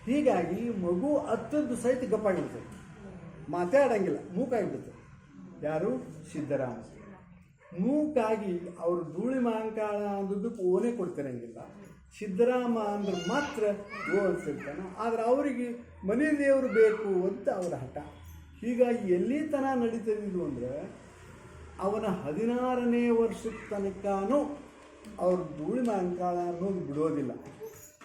ಹೀಗಾಗಿ ಮಗು ಹತ್ತದ್ದು ಸಹಿತ ಗಪ್ಪಾಗಿಬಿಡ್ತದೆ, ಮಾತಾಡಂಗಿಲ್ಲ, ಮೂಕಾಗಿಬಿಡ್ತದೆ. ಯಾರು? ಸಿದ್ದರಾಮ. ಮೂಕಾಗಿ ಅವರು ಧೂಳಿ ಮಾನ್ಕಾಳ ಅಂದದ್ದಕ್ಕೆ ಓನೇ ಕೊಡ್ತಿರಂಗಿಲ್ಲ. ಸಿದ್ದರಾಮ ಅಂದ್ರೆ ಮಾತ್ರ ಓದ್ತಿರ್ತಾನೆ. ಆದರೆ ಅವರಿಗೆ ಮನೆ ದೇವರು ಬೇಕು ಅಂತ ಅವರ ಹಠ. ಹೀಗಾಗಿ ಎಲ್ಲಿ ತನಕ ನಡೀತಿದ್ದು ಅಂದರೆ ಅವನ 16ನೇ ವರ್ಷದ ತನಕನೂ ಅವ್ರು ಧೂಳಿ ಮಾನ್ಕಾಳ ಅನ್ನೋದು ಬಿಡೋದಿಲ್ಲ.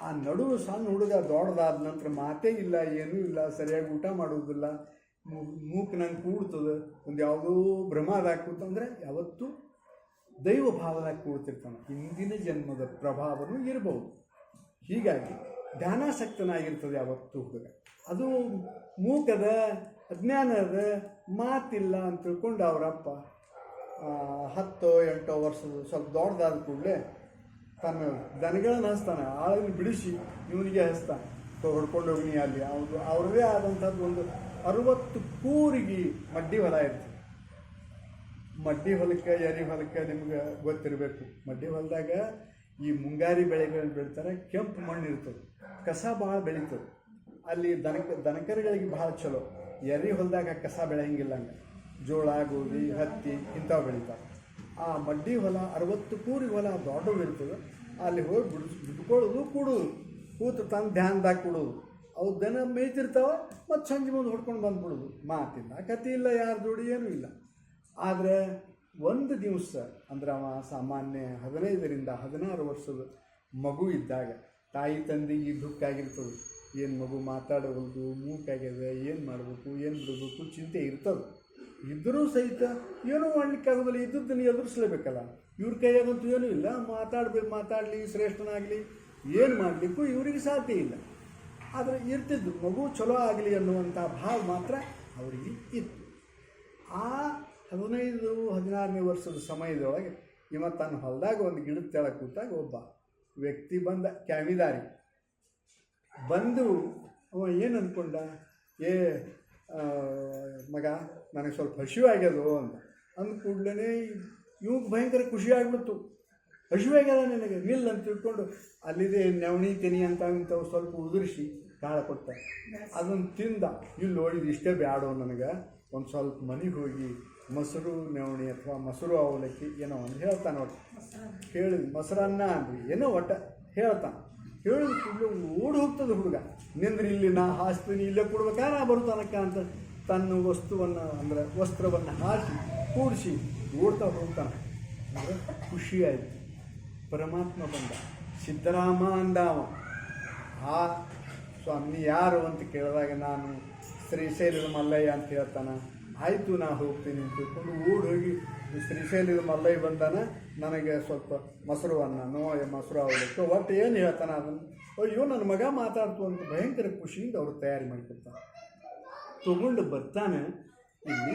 ಆ ನಡುವೆ ಸಣ್ಣ ಹುಡುಗ ದೊಡ್ಡದಾದ ನಂತರ ಮಾತೇ ಇಲ್ಲ, ಏನೂ ಇಲ್ಲ, ಸರಿಯಾಗಿ ಊಟ ಮಾಡೋದಿಲ್ಲ, ಮೂಕ್ ನಂಗೆ ಕೂಡ್ತದೆ, ಒಂದು ಯಾವುದೋ ಭ್ರಮದಾಗ ಕೂತಂದರೆ ಯಾವತ್ತೂ ದೈವ ಭಾವದಾಗ ಕೂಡ್ತಿರ್ತಾನೆ. ಹಿಂದಿನ ಜನ್ಮದ ಪ್ರಭಾವನೂ ಇರಬಹುದು. ಹೀಗಾಗಿ ಧ್ಯಾನಾಸಕ್ತನಾಗಿರ್ತದೆ ಯಾವತ್ತೂ ಹುಡುಗ. ಅದು ಮೂಕದ, ಅಜ್ಞಾನದ, ಮಾತಿಲ್ಲ ಅಂತ ತಿಳ್ಕೊಂಡು ಅವರಪ್ಪ 10-8 ವರ್ಷದ ಸ್ವಲ್ಪ ದೊಡ್ಡದಾದ ಕೂಡಲೇ ತನ್ನ ದನಗಳನ್ನು ಹಚ್ತಾನೆ. ಆಳನ್ನು ಬಿಡಿಸಿ ಇವನಿಗೆ ಹಚ್ತಾನೆ, ಹೊಡ್ಕೊಂಡು ಹೋಗಿ ಅಲ್ಲಿ ಅವ್ರದ್ದೇ ಆದಂಥದ್ದು ಒಂದು 60 ಕೂರಿಗೆ ಮಡ್ಡಿ ಹೊಲ ಇರ್ತದೆ. ಮಡ್ಡಿ ಹೊಲಕ್ಕೆ, ಎರಿ ಹೊಲಕ್ಕೆ ನಿಮ್ಗೆ ಗೊತ್ತಿರಬೇಕು. ಮಡ್ಡಿ ಹೊಲದಾಗ ಈ ಮುಂಗಾರಿ ಬೆಳೆಗಳನ್ನು ಬೆಳಿತಾರೆ. ಕೆಂಪು ಮಣ್ಣು ಇರ್ತದೆ, ಕಸ ಭಾಳ ಬೆಳೀತದೆ. ಅಲ್ಲಿ ದನಕರುಗಳಿಗೆ ಭಾಳ ಚಲೋ. ಎರಿ ಹೊಲದಾಗ ಕಸ ಬೆಳೆಯಂಗಿಲ್ಲ. ಹಂಗೆ ಜೋಳ, ಗೋಧಿ, ಹತ್ತಿ ಇಂಥವು ಬೆಳೀತಾರೆ. ಆ ಮಡ್ಡಿ ಹೊಲ 60 ಕೂರಿಗೆ ಹೊಲ ದೊಡ್ಡವು ಇರ್ತದೆ. ಅಲ್ಲಿ ಹೋಗಿ ಬಿಡ್ಕೊಳ್ಳೋದು, ಕೂಡೋದು, ಕೂತು ತಂದು ಧ್ಯಾನದಾಗ ಕೊಡೋದು. ಅವು ದನ ಮೇಯ್ತಿರ್ತಾವೆ. ಮತ್ತು ಸಂಜೆ ಮುಂದೆ ಹೊಡ್ಕೊಂಡು ಬಂದುಬಿಡೋದು. ಮಾತಿಲ್ಲ, ಕತೆ ಇಲ್ಲ, ಯಾರ ಜೋಡಿ ಏನೂ ಇಲ್ಲ. ಆದರೆ ಒಂದು ದಿವಸ ಅಂದ್ರೆ ಅವ ಸಾಮಾನ್ಯ 15ರಿಂದ 16 ವರ್ಷದ ಮಗು ಇದ್ದಾಗ ತಾಯಿ ತಂದೆಗೆ ದುಃಖ ಆಗಿರ್ತದೆ. ಏನು ಮಗು ಮಾತಾಡೋದು, ಮೂಕಾಗ್ಯದ, ಏನು ಮಾಡಬೇಕು, ಏನು ಬಿಡಬೇಕು ಚಿಂತೆ ಇರ್ತದೆ. ಇದ್ದರೂ ಸಹಿತ ಏನೂ ಮಾಡಲಿಕ್ಕಾಗೋದಿಲ್ಲ. ಇದ್ದದ್ದನ್ನು ಎದುರಿಸಲೇಬೇಕಲ್ಲ. ಇವ್ರ ಕೈಯಾಗಂತೂ ಏನೂ ಇಲ್ಲ. ಮಾತಾಡಲಿ, ಶ್ರೇಷ್ಠನಾಗಲಿ, ಏನು ಮಾಡಲಿಕ್ಕೂ ಇವರಿಗೆ ಸಾಧ್ಯ ಇಲ್ಲ. ಆದರೆ ಇರ್ತಿದ್ದು ಮಗು ಚಲೋ ಆಗಲಿ ಅನ್ನುವಂಥ ಭಾವ ಮಾತ್ರ ಅವರಿಗೆ ಇತ್ತು. ಆ 15-16ನೇ ವರ್ಷದ ಸಮಯದೊಳಗೆ ಇವ ತನ್ನ ಹೊಲದಾಗ ಒಂದು ಗಿಡದ ತೆಳಗೆ ಕೂತಾಗ ಒಬ್ಬ ವ್ಯಕ್ತಿ ಬಂದ, ಕ್ಯಾಮಿದಾರಿ ಬಂದು ಅವ ಏನು ಅಂದ್ಕೊಂಡ, ಮಗ ನನಗೆ ಸ್ವಲ್ಪ ಹಸಿವಾಗ್ಯದು ಅಂತ ಅಂದ ಕೂಡಲೇ ಇವಾಗ ಭಯಂಕರ ಖುಷಿ ಆಗಿಬಿಡ್ತು. ಹಸಿವಾಗ್ಯದ ನನಗೆ, ನಿಲ್ಲ ಅಂತ ತಿಳ್ಕೊಂಡು ಅಲ್ಲಿದೆ ನವಣಿ ತೆನಿ ಅಂತ ಇಂಥವು ಸ್ವಲ್ಪ ಉದುರಿಸಿ ಕಾಳು ಕೊಟ್ಟ. ಅದನ್ನು ತಿಂದ. ಇಲ್ಲಿ ಇದು ಇಷ್ಟೇ ಬ್ಯಾಡೋ ನನಗೆ, ಒಂದು ಸ್ವಲ್ಪ ಮನೆಗೆ ಹೋಗಿ ಮೊಸರು ನವಣಿ ಅಥವಾ ಮೊಸರು ಅವಲಕ್ಕಿ ಏನೋ ಒಂದು ಹೇಳ್ತಾನೆ. ಒಟ್ಟು ಹೇಳಿದ ಮೊಸರನ್ನ ಅಂದ್ರಿ ಏನೋ ಒಟ್ಟು ಹೇಳ್ತಾನೆ. ಹೇಳಿದ ಕೂಡಲೇ ಓಡಿ ಹೋಗ್ತದೆ ಹುಡುಗ. ನಿಂದ್ರೆ ಇಲ್ಲಿ ನಾ ಹಾಸ್ತೀನಿ, ಇಲ್ಲೇ ಕೊಡ್ಬೇಕಾ ನಾ ಬರ್ತಾನಕ್ಕ ಅಂತ ತನ್ನ ವಸ್ತುವನ್ನು ಅಂದರೆ ವಸ್ತ್ರವನ್ನು ಹಾಸಿ ಕೂಡಿಸಿ ಓಡ್ತಾ ಹೋಗ್ತಾನೆ. ಅಂದರೆ ಖುಷಿಯಾಯಿತು. ಪರಮಾತ್ಮ ಬಂದ, ಸಿದ್ದರಾಮ ಅಂದ. ಆ ಸ್ವಾಮಿ ನೀ ಯಾರು ಅಂತ ಕೇಳಿದಾಗ ನಾನು ಶ್ರೀಶೈಲದ ಮಲ್ಲಯ್ಯ ಅಂತ ಹೇಳ್ತಾನೆ. ಆಯಿತು ನಾ ಹೋಗ್ತೀನಿ ಅಂತ ತಿಳ್ಕೊಂಡು ಓಡಿ ಹೋಗಿ ಶ್ರೀಶೈಲದ ಮಲ್ಲಯ್ಯ ಬಂದಾನ. ನನಗೆ ಸ್ವಲ್ಪ ಮೊಸರು ಅನ್ನನೋ ಮೊಸರು ಅವಲಕ್ಕಿ ಒಟ್ಟು ಏನು ಹೇಳ್ತಾನೆ ಅದನ್ನು ಅಯ್ಯೋ ನನ್ನ ಮಗ ಮಾತಾಡ್ತು ಅಂತ ಭಯಂಕರ ಖುಷಿಯಿಂದ ಅವರು ತಯಾರಿ ಮಾಡ್ಕೊಡ್ತಾನೆ. ತಗೊಂಡು ಬರ್ತಾನೆ. ಇಲ್ಲಿ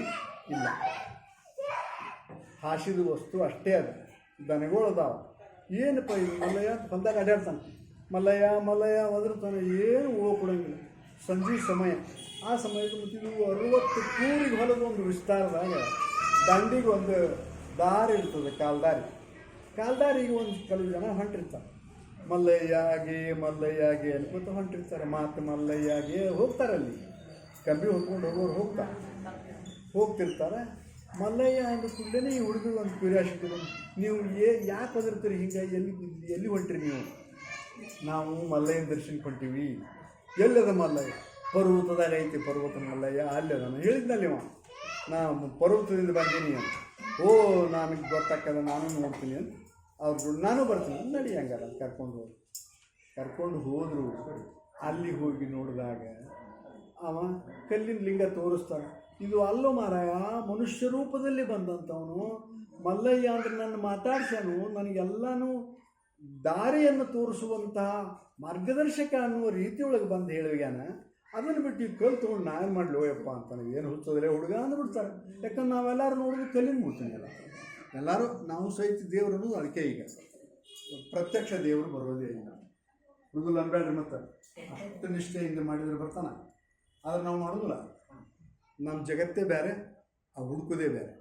ಇಲ್ಲ, ಹಾಸಿದ ವಸ್ತು ಅಷ್ಟೇ ಅದ. ದನಗಳು ಅದಾವ. ಏನಪ್ಪ ಇದು ಮಲ್ಲಯ್ಯ ಅಂತ ಬಂದಾಗ ಅಡ್ಯಾಡ್ತಾನೆ. ಮಲ್ಲಯ್ಯ ಮಲ್ಲಯ್ಯ ಒದರ್ತಾನೆ. ಏನು ಹೋಗಿ ಕೊಡೋಂಗಿಲ್ಲ. ಸಂಜೆ ಸಮಯ. ಆ ಸಮಯಕ್ಕೆ ಮತ್ತು ಇದು 60 ಕೂರಿಗೆ ಹೊಲದ ಒಂದು ವಿಸ್ತಾರದಾಗ ದಂಡಿಗೆ ಒಂದು ದಾರಿ ಇರ್ತದೆ, ಕಾಲ್ದಾರಿಗೆ ಒಂದು ಕೆಲವು ಜನ ಹೊಂಟಿರ್ತಾರೆ. ಮಲ್ಲಯ್ಯಗೆ ಅನ್ಕೋತ ಹೊಂಟಿರ್ತಾರೆ. ಮಾತು ಮಲ್ಲಯ್ಯಗೆ ಹೋಗ್ತಾರಲ್ಲಿ. ಕಂಬಿ ಹೊತ್ಕೊಂಡು ಹೋಗೋರು ಹೋಗ್ತಿರ್ತಾರೆ. ಮಲ್ಲಯ್ಯ ಅಂದ ಕೂಡಲೇ ಈ ಹುಡುಗರು ಒಂದು ಕ್ಯೂರಿಯಾಸಿಟಿ ಬಂದು, ನೀವು ಯಾಕೆ ಒದರ್ತೀರಿ ಹಿಂಗೆ, ಎಲ್ಲಿ ಹೊಂಟ್ರಿ ನೀವು? ನಾವು ಮಲ್ಲಯ್ಯನ ದರ್ಶನಕ್ಕೆ ಹೊಂಟೀವಿ. ಎಲ್ಲದ ಮಲ್ಲಯ್ಯ? ಪರ್ವತದಾಗ ಐತಿ ಪರ್ವತ ಮಲ್ಲಯ್ಯ, ಅಲ್ಲದ. ನಾನು ಹೇಳಿದ್ನಲ್ಲಿ ನಾನು ಪರ್ವತದಿಂದ ಬಂದೀನಿ ಅಂತ. ಓ ನನಗೆ ಗೊತ್ತಾಗ್ತದೆ, ನಾನು ನೋಡ್ತೀನಿ ಅಂತ ಅವ್ರು ನಾನು ಬರ್ತೀನಿ ನಡಿ ಹಂಗಾರ ಕರ್ಕೊಂಡು ಹೋದರು. ಅಲ್ಲಿ ಹೋಗಿ ನೋಡಿದಾಗ ಅವ ಕಲ್ಲಿನ ಲಿಂಗ ತೋರಿಸ್ತಾನೆ. ಇದು ಅಲ್ಲೋ ಮಾರಾಯ, ಮನುಷ್ಯ ರೂಪದಲ್ಲಿ ಬಂದಂಥವನು ಮಲ್ಲಯ್ಯ ಅಂದ್ರೆ ನನ್ನ ಮಾತಾಡ್ಸ್ಯಾನು, ನನಗೆಲ್ಲನೂ ದಾರಿಯನ್ನು ತೋರಿಸುವಂತಹ ಮಾರ್ಗದರ್ಶಕ ಅನ್ನುವ ರೀತಿಯೊಳಗೆ ಬಂದು ಹೇಳಿಗ್ಯಾನ. ಅದನ್ನು ಬಿಟ್ಟು ಈ ಕಲ್ಲು ತೊಗೊಂಡು ನಾನು ಮಾಡಲಿ ಹೋಯಪ್ಪ ಅಂತಾನೆ. ಏನು ಹುಚ್ಚೋದಿಲ್ಲ ಹುಡುಗ ಅಂದ್ಬಿಡ್ತಾರೆ. ಯಾಕಂದ್ರೆ ನಾವೆಲ್ಲರೂ ನೋಡಿದ್ರೆ ಕಲ್ಲಿನ ಮೂರ್ತಿನಿ ಎಲ್ಲರೂ ನಾವು ಸಹಿತ ದೇವರನ್ನು. ಅದಕ್ಕೆ ಈಗ ಪ್ರತ್ಯಕ್ಷ ದೇವರು ಬರೋದೇ ಇಲ್ಲ. ಹುಡುಗರು ಅನ್ಬೇಡ್ರಿ, ಮತ್ತು ಅಷ್ಟು ನಿಷ್ಠೆಯಿಂದ ಮಾಡಿದ್ರೆ ಬರ್ತಾನೆ. ಆದರೆ ನಾವು ಮಾಡೋದಿಲ್ಲ. ನಮ್ಮ ಜಗತ್ತೇ ಬೇರೆ, ಆ ಹುಡುಕೋದೇ ಬೇರೆ.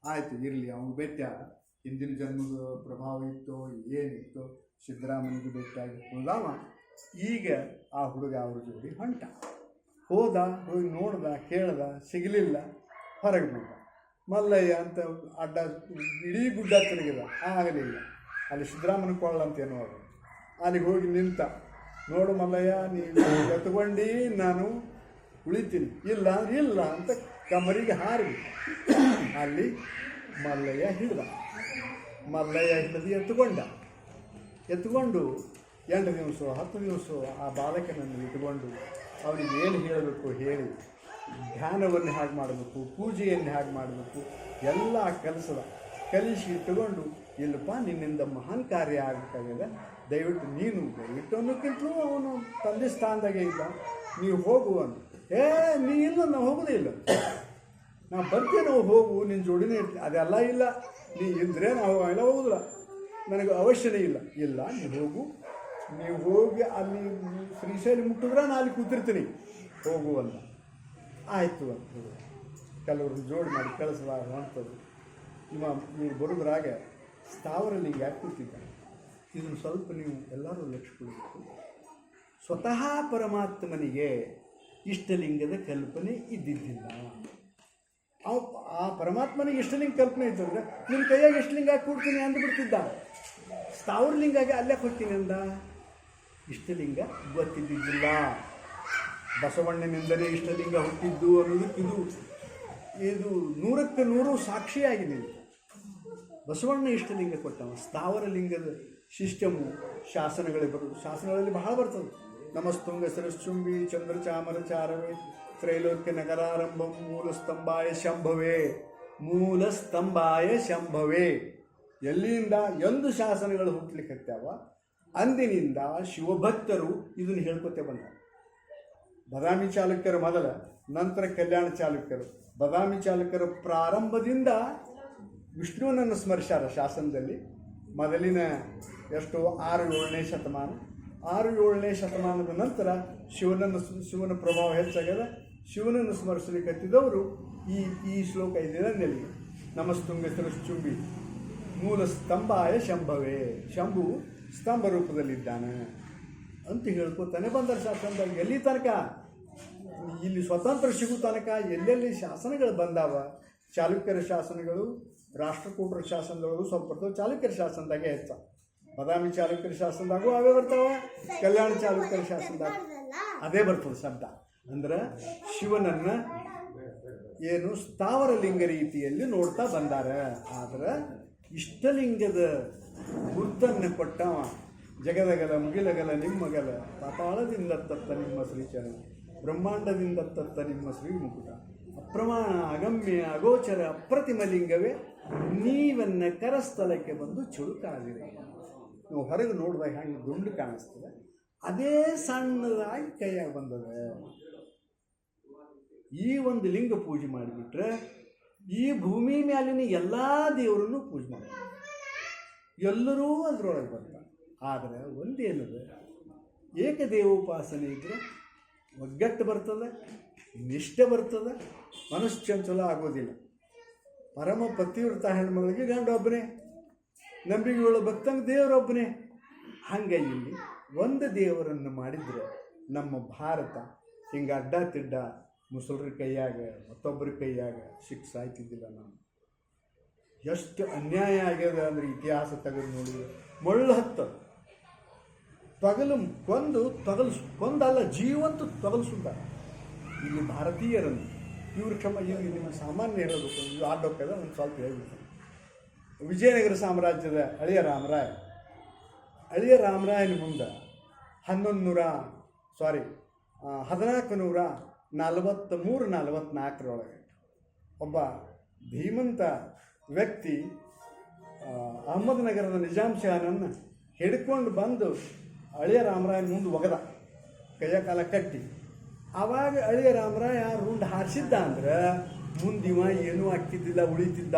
ಆಯಿತು ಇರಲಿ, ಅವ್ನು ಭೇಟಿಯ ಹಿಂದಿನ ಜನ್ಮದ ಪ್ರಭಾವ ಇತ್ತೋ ಏನಿತ್ತೋ, ಸಿದ್ದರಾಮನಿಗೆ ಭೇಟಿಯಾಗಿ ಹೋದಾವ. ಈಗ ಆ ಹುಡುಗ ಅವ್ರ ಜೋಡಿ ಹೋಗಿ ನೋಡ್ದ, ಕೇಳ್ದ, ಸಿಗಲಿಲ್ಲ, ಹೊರಗೆ ಬಂದ. ಮಲ್ಲಯ್ಯ ಅಂತ ಅಡ್ಡ ಇಡೀ ಗುಡ್ಡ ತಿರುಗಿದ, ಆಗಲಿಲ್ಲ. ಅಲ್ಲಿ ಸಿದ್ದರಾಮನ ಕೊಳ್ಳ ಅಂತೇನೋ ಅದು. ಅಲ್ಲಿಗೆ ಹೋಗಿ ನಿಂತ. ನೋಡು ಮಲ್ಲಯ್ಯ, ನೀನು ಎತ್ಕೊಂಡು ನಾನು ಉಳಿತೀನಿ, ಇಲ್ಲ ಅಂತ ಕಮರಿಗೆ ಹಾರಿ. ಅಲ್ಲಿ ಮಲ್ಲಯ್ಯ ಹಿಡ್ದು ಎತ್ಕೊಂಡು 8 ದಿವಸ 10 ದಿವಸ ಆ ಬಾಲಕನನ್ನು ಇಟ್ಕೊಂಡು ಅವನಿಗೆ ಏನು ಹೇಳಬೇಕು ಹೇಳಿ, ಧ್ಯಾನವನ್ನು ಹೇಗೆ ಮಾಡಬೇಕು, ಪೂಜೆಯನ್ನು ಹೇಗೆ ಮಾಡಬೇಕು, ಎಲ್ಲ ಕಲಿಸಿ ಇಟ್ಟುಕೊಂಡು, ಇಲ್ಲಪ್ಪ ನಿನ್ನಿಂದ ಮಹಾನ್ ಕಾರ್ಯ ಆಗಬೇಕಾಗಿದೆ, ದಯವಿಟ್ಟು ಅನ್ನೋಕ್ಕಿಂತಲೂ ಅವನು ತಂದೆ ಸ್ಥಾನದಾಗೆ ಇದ್ದ, ನೀವು ಹೋಗು ಅಂತ. ನೀ ಇಲ್ಲ, ನಾವು ಹೋಗೋದೇ ಇಲ್ಲ, ನಾವು ಬರ್ತೀವಿ, ನಾವು ಹೋಗು, ನಿನ್ನ ಜೋಡಿನೇ ಇರ್ತೀವಿ. ಅದೆಲ್ಲ ಇಲ್ಲ, ನೀ ಇದ್ದರೆ ನಾವು ಎಲ್ಲ ಹೋಗೋದಿಲ್ಲ, ನನಗೆ ಅವಶ್ಯನೇ ಇಲ್ಲ, ನೀವು ಹೋಗಿ ಅಲ್ಲಿ ಶ್ರೀಶೈಲ ಮುಟ್ಟಿದ್ರೆ ನಾನು ಅಲ್ಲಿ ಕೂತಿರ್ತೀನಿ, ಹೋಗು ಅಂತ. ಆಯಿತು ಅಂತ ಕೆಲವ್ರನ್ನ ಜೋಡಿ ಮಾಡಿ ಕಳಿಸಲಾಗ ಅಂಥದ್ದು. ನೀವು ಬರೋದ್ರಾಗ ಸ್ಥಾವರಲಿಂಗ ಯಾಕೆ ಕೂತಿದ್ದಾರೆ, ಇದನ್ನು ಸ್ವಲ್ಪ ನೀವು ಎಲ್ಲರೂ ಲಕ್ಷ್ಯ ಕೊಡಬೇಕು. ಸ್ವತಃ ಪರಮಾತ್ಮನಿಗೆ ಇಷ್ಟಲಿಂಗದ ಕಲ್ಪನೆ ಇದ್ದಿದ್ದಿಲ್ಲ. ಆ ಪರಮಾತ್ಮನಿಗೆ ಇಷ್ಟಲಿಂಗ ಕಲ್ಪನೆ ಇತ್ತಂದ್ರೆ ನಿನ್ನ ಕೈಯಾಗ ಇಷ್ಟಲಿಂಗ ಹಾಕಿ ಕೊಡ್ತೀನಿ ಅಂದ್ಬಿಡ್ತಿದ್ದ. ಸ್ಥಾವರಲಿಂಗಾಗಿ ಅಲ್ಲೇ ಕೊಡ್ತೀನಿ ಅಂದ. ಇಷ್ಟಲಿಂಗ ಗೊತ್ತಿದ್ದಿದ್ದಿಲ್ಲ. ಬಸವಣ್ಣನಿಂದಲೇ ಇಷ್ಟಲಿಂಗ ಹುಟ್ಟಿದ್ದು ಅನ್ನೋದಕ್ಕೆ ಇದು 100ಕ್ಕೆ 100 ಸಾಕ್ಷಿಯಾಗಿ ನಿಂತು. ಬಸವಣ್ಣ ಇಷ್ಟಲಿಂಗ ಕೊಟ್ಟವ. ಸ್ಥಾವರಲಿಂಗದ ಸಿಸ್ಟಮು ಶಾಸನಗಳಲ್ಲಿ ಬಹಳ ಬರ್ತದೆ. ನಮಸ್ತುಂಗ ಸರಶ್ಚುಂಬಿ ಚಂದ್ರಚಾಮರ ಚಾರವೇ ತ್ರೈಲೋಕ್ಯ ನಗರಾರಂಭಂ ಮೂಲಸ್ತಂಭಾಯ ಶಂಭವೇ. ಎಲ್ಲಿಂದ ಎಂದು ಶಾಸನಗಳು ಹುಟ್ಟಲಿಕ್ಕತ್ಯಾವ ಅಂದಿನಿಂದ ಶಿವಭಕ್ತರು ಇದನ್ನು ಹೇಳ್ಕೊತೇ ಬಂದ. ಬದಾಮಿ ಚಾಲುಕ್ಯರು ಮೊದಲ, ನಂತರ ಕಲ್ಯಾಣ ಚಾಲುಕ್ಯರು. ಬದಾಮಿ ಚಾಲುಕ್ಯರ ಪ್ರಾರಂಭದಿಂದ ವಿಷ್ಣುವನನ್ನು ಸ್ಮರಿಸ್ಯಾರ ಶಾಸನದಲ್ಲಿ. ಮೊದಲಿನ 6-7ನೇ ಶತಮಾನ. 6-7ನೇ ಶತಮಾನದ ನಂತರ ಶಿವನ ಪ್ರಭಾವ ಹೆಚ್ಚಾಗ್ಯದ. ಶಿವನನ್ನು ಸ್ಮರಿಸಲಿಕ್ಕತ್ತಿದ್ದವರು ಈ ಶ್ಲೋಕ ಇದೆಲ್ಲ ನೆಲೆಗೆ. ನಮಸ್ತುಂಗ ಸರಶ್ಚುಂಬಿ ಮೂಲ ಸ್ತಂಭಾಯ ಶಂಭವೇ. ಶಂಭು ಸ್ತಂಭ ರೂಪದಲ್ಲಿದ್ದಾನೆ ಅಂತ ಹೇಳ್ಕೊತಾನೆ ಬಂದರೆ ಶಾಸನದಾಗ. ಎಲ್ಲಿ ತನಕ ಇಲ್ಲಿ ಸ್ವತಂತ್ರ ಸಿಗೋ ತನಕ ಎಲ್ಲೆಲ್ಲಿ ಶಾಸನಗಳು ಬಂದಾವ, ಚಾಲುಕ್ಯರ ಶಾಸನಗಳು, ರಾಷ್ಟ್ರಕೂಟರ ಶಾಸನಗಳು ಸ್ವಲ್ಪ ಬರ್ತವೆ. ಚಾಲುಕ್ಯರ ಶಾಸನದಾಗೆ ಹೆಚ್ಚ. ಬದಾಮಿ ಚಾಲುಕ್ಯರ ಶಾಸನದಾಗೂ ಅವೇ ಬರ್ತಾವ, ಕಲ್ಯಾಣ ಚಾಲುಕ್ಯರ ಶಾಸನದಾಗ ಅದೇ ಬರ್ತದೆ ಶಬ್ದ. ಅಂದ್ರೆ ಶಿವನನ್ನು ಏನು ಸ್ಥಾವರಲಿಂಗ ರೀತಿಯಲ್ಲಿ ನೋಡ್ತಾ ಬಂದಾರ. ಆದ್ರೆ ಇಷ್ಟಲಿಂಗದ ಗುರುತನ್ನು ಕೊಟ್ಟವ ಜಗದಗಲ ಮುಗಿಲಗಲ ನಿಮ್ಮಗಲ ಪಾತಾಳದಿಂದ ತತ್ತ ನಿಮ್ಮ ಶ್ರೀಚರಣ ಬ್ರಹ್ಮಾಂಡದಿಂದ ತತ್ತ ನಿಮ್ಮ ಶ್ರೀ ಮುಕುಟ ಅಪ್ರಮಾಣ ಅಗಮ್ಯ ಅಗೋಚರ ಅಪ್ರತಿಮಲಿಂಗವೇ ನೀವನ್ನ ಕರಸ್ಥಲಕ್ಕೆ ಬಂದು ಚುಳುಕಾದಿರಿ. ನಾವು ಹೊರಗೆ ನೋಡಿದಾಗ ಹಂಗೆ ದುಂಡು ಕಾಣಿಸ್ತದೆ, ಅದೇ ಸಣ್ಣದಾಗಿ ಕೈಯಾಗ ಬಂದದೆ. ಈ ಒಂದು ಲಿಂಗ ಪೂಜೆ ಮಾಡಿಬಿಟ್ರೆ ಈ ಭೂಮಿ ಮ್ಯಾಲಿನ ಎಲ್ಲ ದೇವರನ್ನು ಪೂಜೆ ಮಾಡ್ತಾರೆ, ಎಲ್ಲರೂ ಅದರೊಳಗೆ ಬರ್ತಾರೆ. ಆದರೆ ಒಂದೇನದ, ಏಕದೇವೋಪಾಸನೆ ಇದ್ದರೆ ಒಗ್ಗಟ್ಟು ಬರ್ತದೆ, ನಿಷ್ಠೆ ಬರ್ತದೆ, ಮನಶ್ಚಂಚಲ ಆಗೋದಿಲ್ಲ. ಪರಮ ಪತಿವ್ರತ ಹೆಣ್ಮಗಳಿಗೆ ಗಂಡ ಒಬ್ಬನೇ, ನಂಬಿಕೆಗಳ ಭಕ್ತಂಗೆ ದೇವರೊಬ್ಬನೇ. ಹಂಗೆ ಇಲ್ಲಿ ಒಂದು ದೇವರನ್ನು ಮಾಡಿದರೆ ನಮ್ಮ ಭಾರತ ಹಿಂಗೆ ಅಡ್ಡ ತಿಡ್ಡ ಮುಸಲ್ರ ಕೈಯಾಗ ಮತ್ತೊಬ್ಬರ ಕೈಯಾಗ ಸಿಕ್ಸಾಯ್ತಿದ್ದಿಲ್ಲ. ನಾವು ಎಷ್ಟು ಅನ್ಯಾಯ ಆಗ್ಯದ ಅಂದರೆ ಇತಿಹಾಸ ತೆಗೆದು ನೋಡಿ, ಮಳ್ಳು ಹತ್ತು ತೊಗಲು ಕೊಂದಲ್ಲ ಜೀವಂತ ತೊಗಲಿಸುತ್ತ ಇಲ್ಲಿ ಭಾರತೀಯರನ್ನು ಇವ್ರ ಇವ್ರು ನಿಮ್ಮ ಸಾಮಾನ್ಯ ಹೇಳೋದು ಇವು ಆಡೋಕ್ಕದ ಒಂದು ಸ್ವಲ್ಪ ಹೇಳ್ಬಿಡ್ತಾರೆ. ವಿಜಯನಗರ ಸಾಮ್ರಾಜ್ಯದ ಅಳಿಯ ರಾಮರಾಯನ ಮುಂದೆ 1443-44 ಒಬ್ಬ ಧೀಮಂತ ವ್ಯಕ್ತಿ ಅಹಮದ್ನಗರದ ನಿಜಾಮ್ ಶಾಹನನ್ನು ಹಿಡ್ಕೊಂಡು ಬಂದು ಅಳಿಯ ರಾಮರಾಯನ ಮುಂದೆ ಒಗದ, ಕೈಯ ಕಾಲ ಕಟ್ಟಿ. ಆವಾಗ ಅಳಿಯ ರಾಮರಾಯ ರುಂಡ್ ಹಾರಿಸಿದ್ದ ಅಂದ್ರೆ ಮುಂದಿವ ಏನೂ ಆಗ್ತಿದ್ದಿಲ್ಲ, ಉಳಿತಿದ್ದ.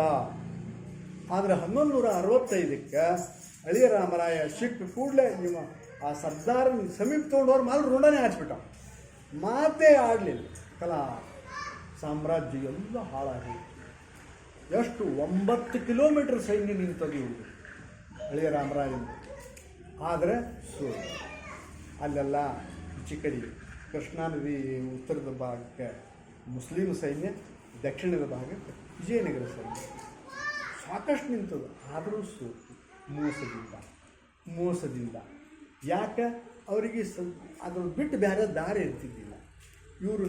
ಆದರೆ 1165ಕ್ಕೆ ಅಳಿಯ ರಾಮರಾಯ ಸಿಕ್ಕ ಕೂಡಲೇ ಇವ ಆ ಸರ್ದಾರನ ಸಮೀಪ ತೊಗೊಂಡವ್ರು ಮಾತ್ರ ರುಂಡನೇ ಹಾರಿಸ್ಬಿಟ್ಟ, ಮಾತೇ ಆಡಲಿಲ್ಲ. ಕಲಾ ಸಾಮ್ರಾಜ್ಯ ಎಲ್ಲ ಹಾಳಾಗಿ ಎಷ್ಟು 9 ಕಿಲೋಮೀಟರ್ ಸೈನ್ಯ ನಿಂತದ್ದು ಇವರು ಅಳಿಯ ರಾಮರಾಯನ. ಆದರೆ ಅಲ್ಲೆಲ್ಲ ಚಿಕ್ಕಡಿ ಕೃಷ್ಣಾ ನದಿ ಉತ್ತರದ ಭಾಗಕ್ಕೆ ಮುಸ್ಲಿಂ ಸೈನ್ಯ, ದಕ್ಷಿಣದ ಭಾಗಕ್ಕೆ ವಿಜಯನಗರ ಸೈನ್ಯ ಸಾಕಷ್ಟು ನಿಂತದ್ದು. ಆದರೂ ಸೋತು ಮೋಸದಿಂದ. ಯಾಕೆ ಅವರಿಗೆ ಅದ್ರ ಬಿಟ್ಟು ಬೇರೆ ದಾರಿ ಇರ್ತಿದ್ದಿಲ್ಲ. ಇವರು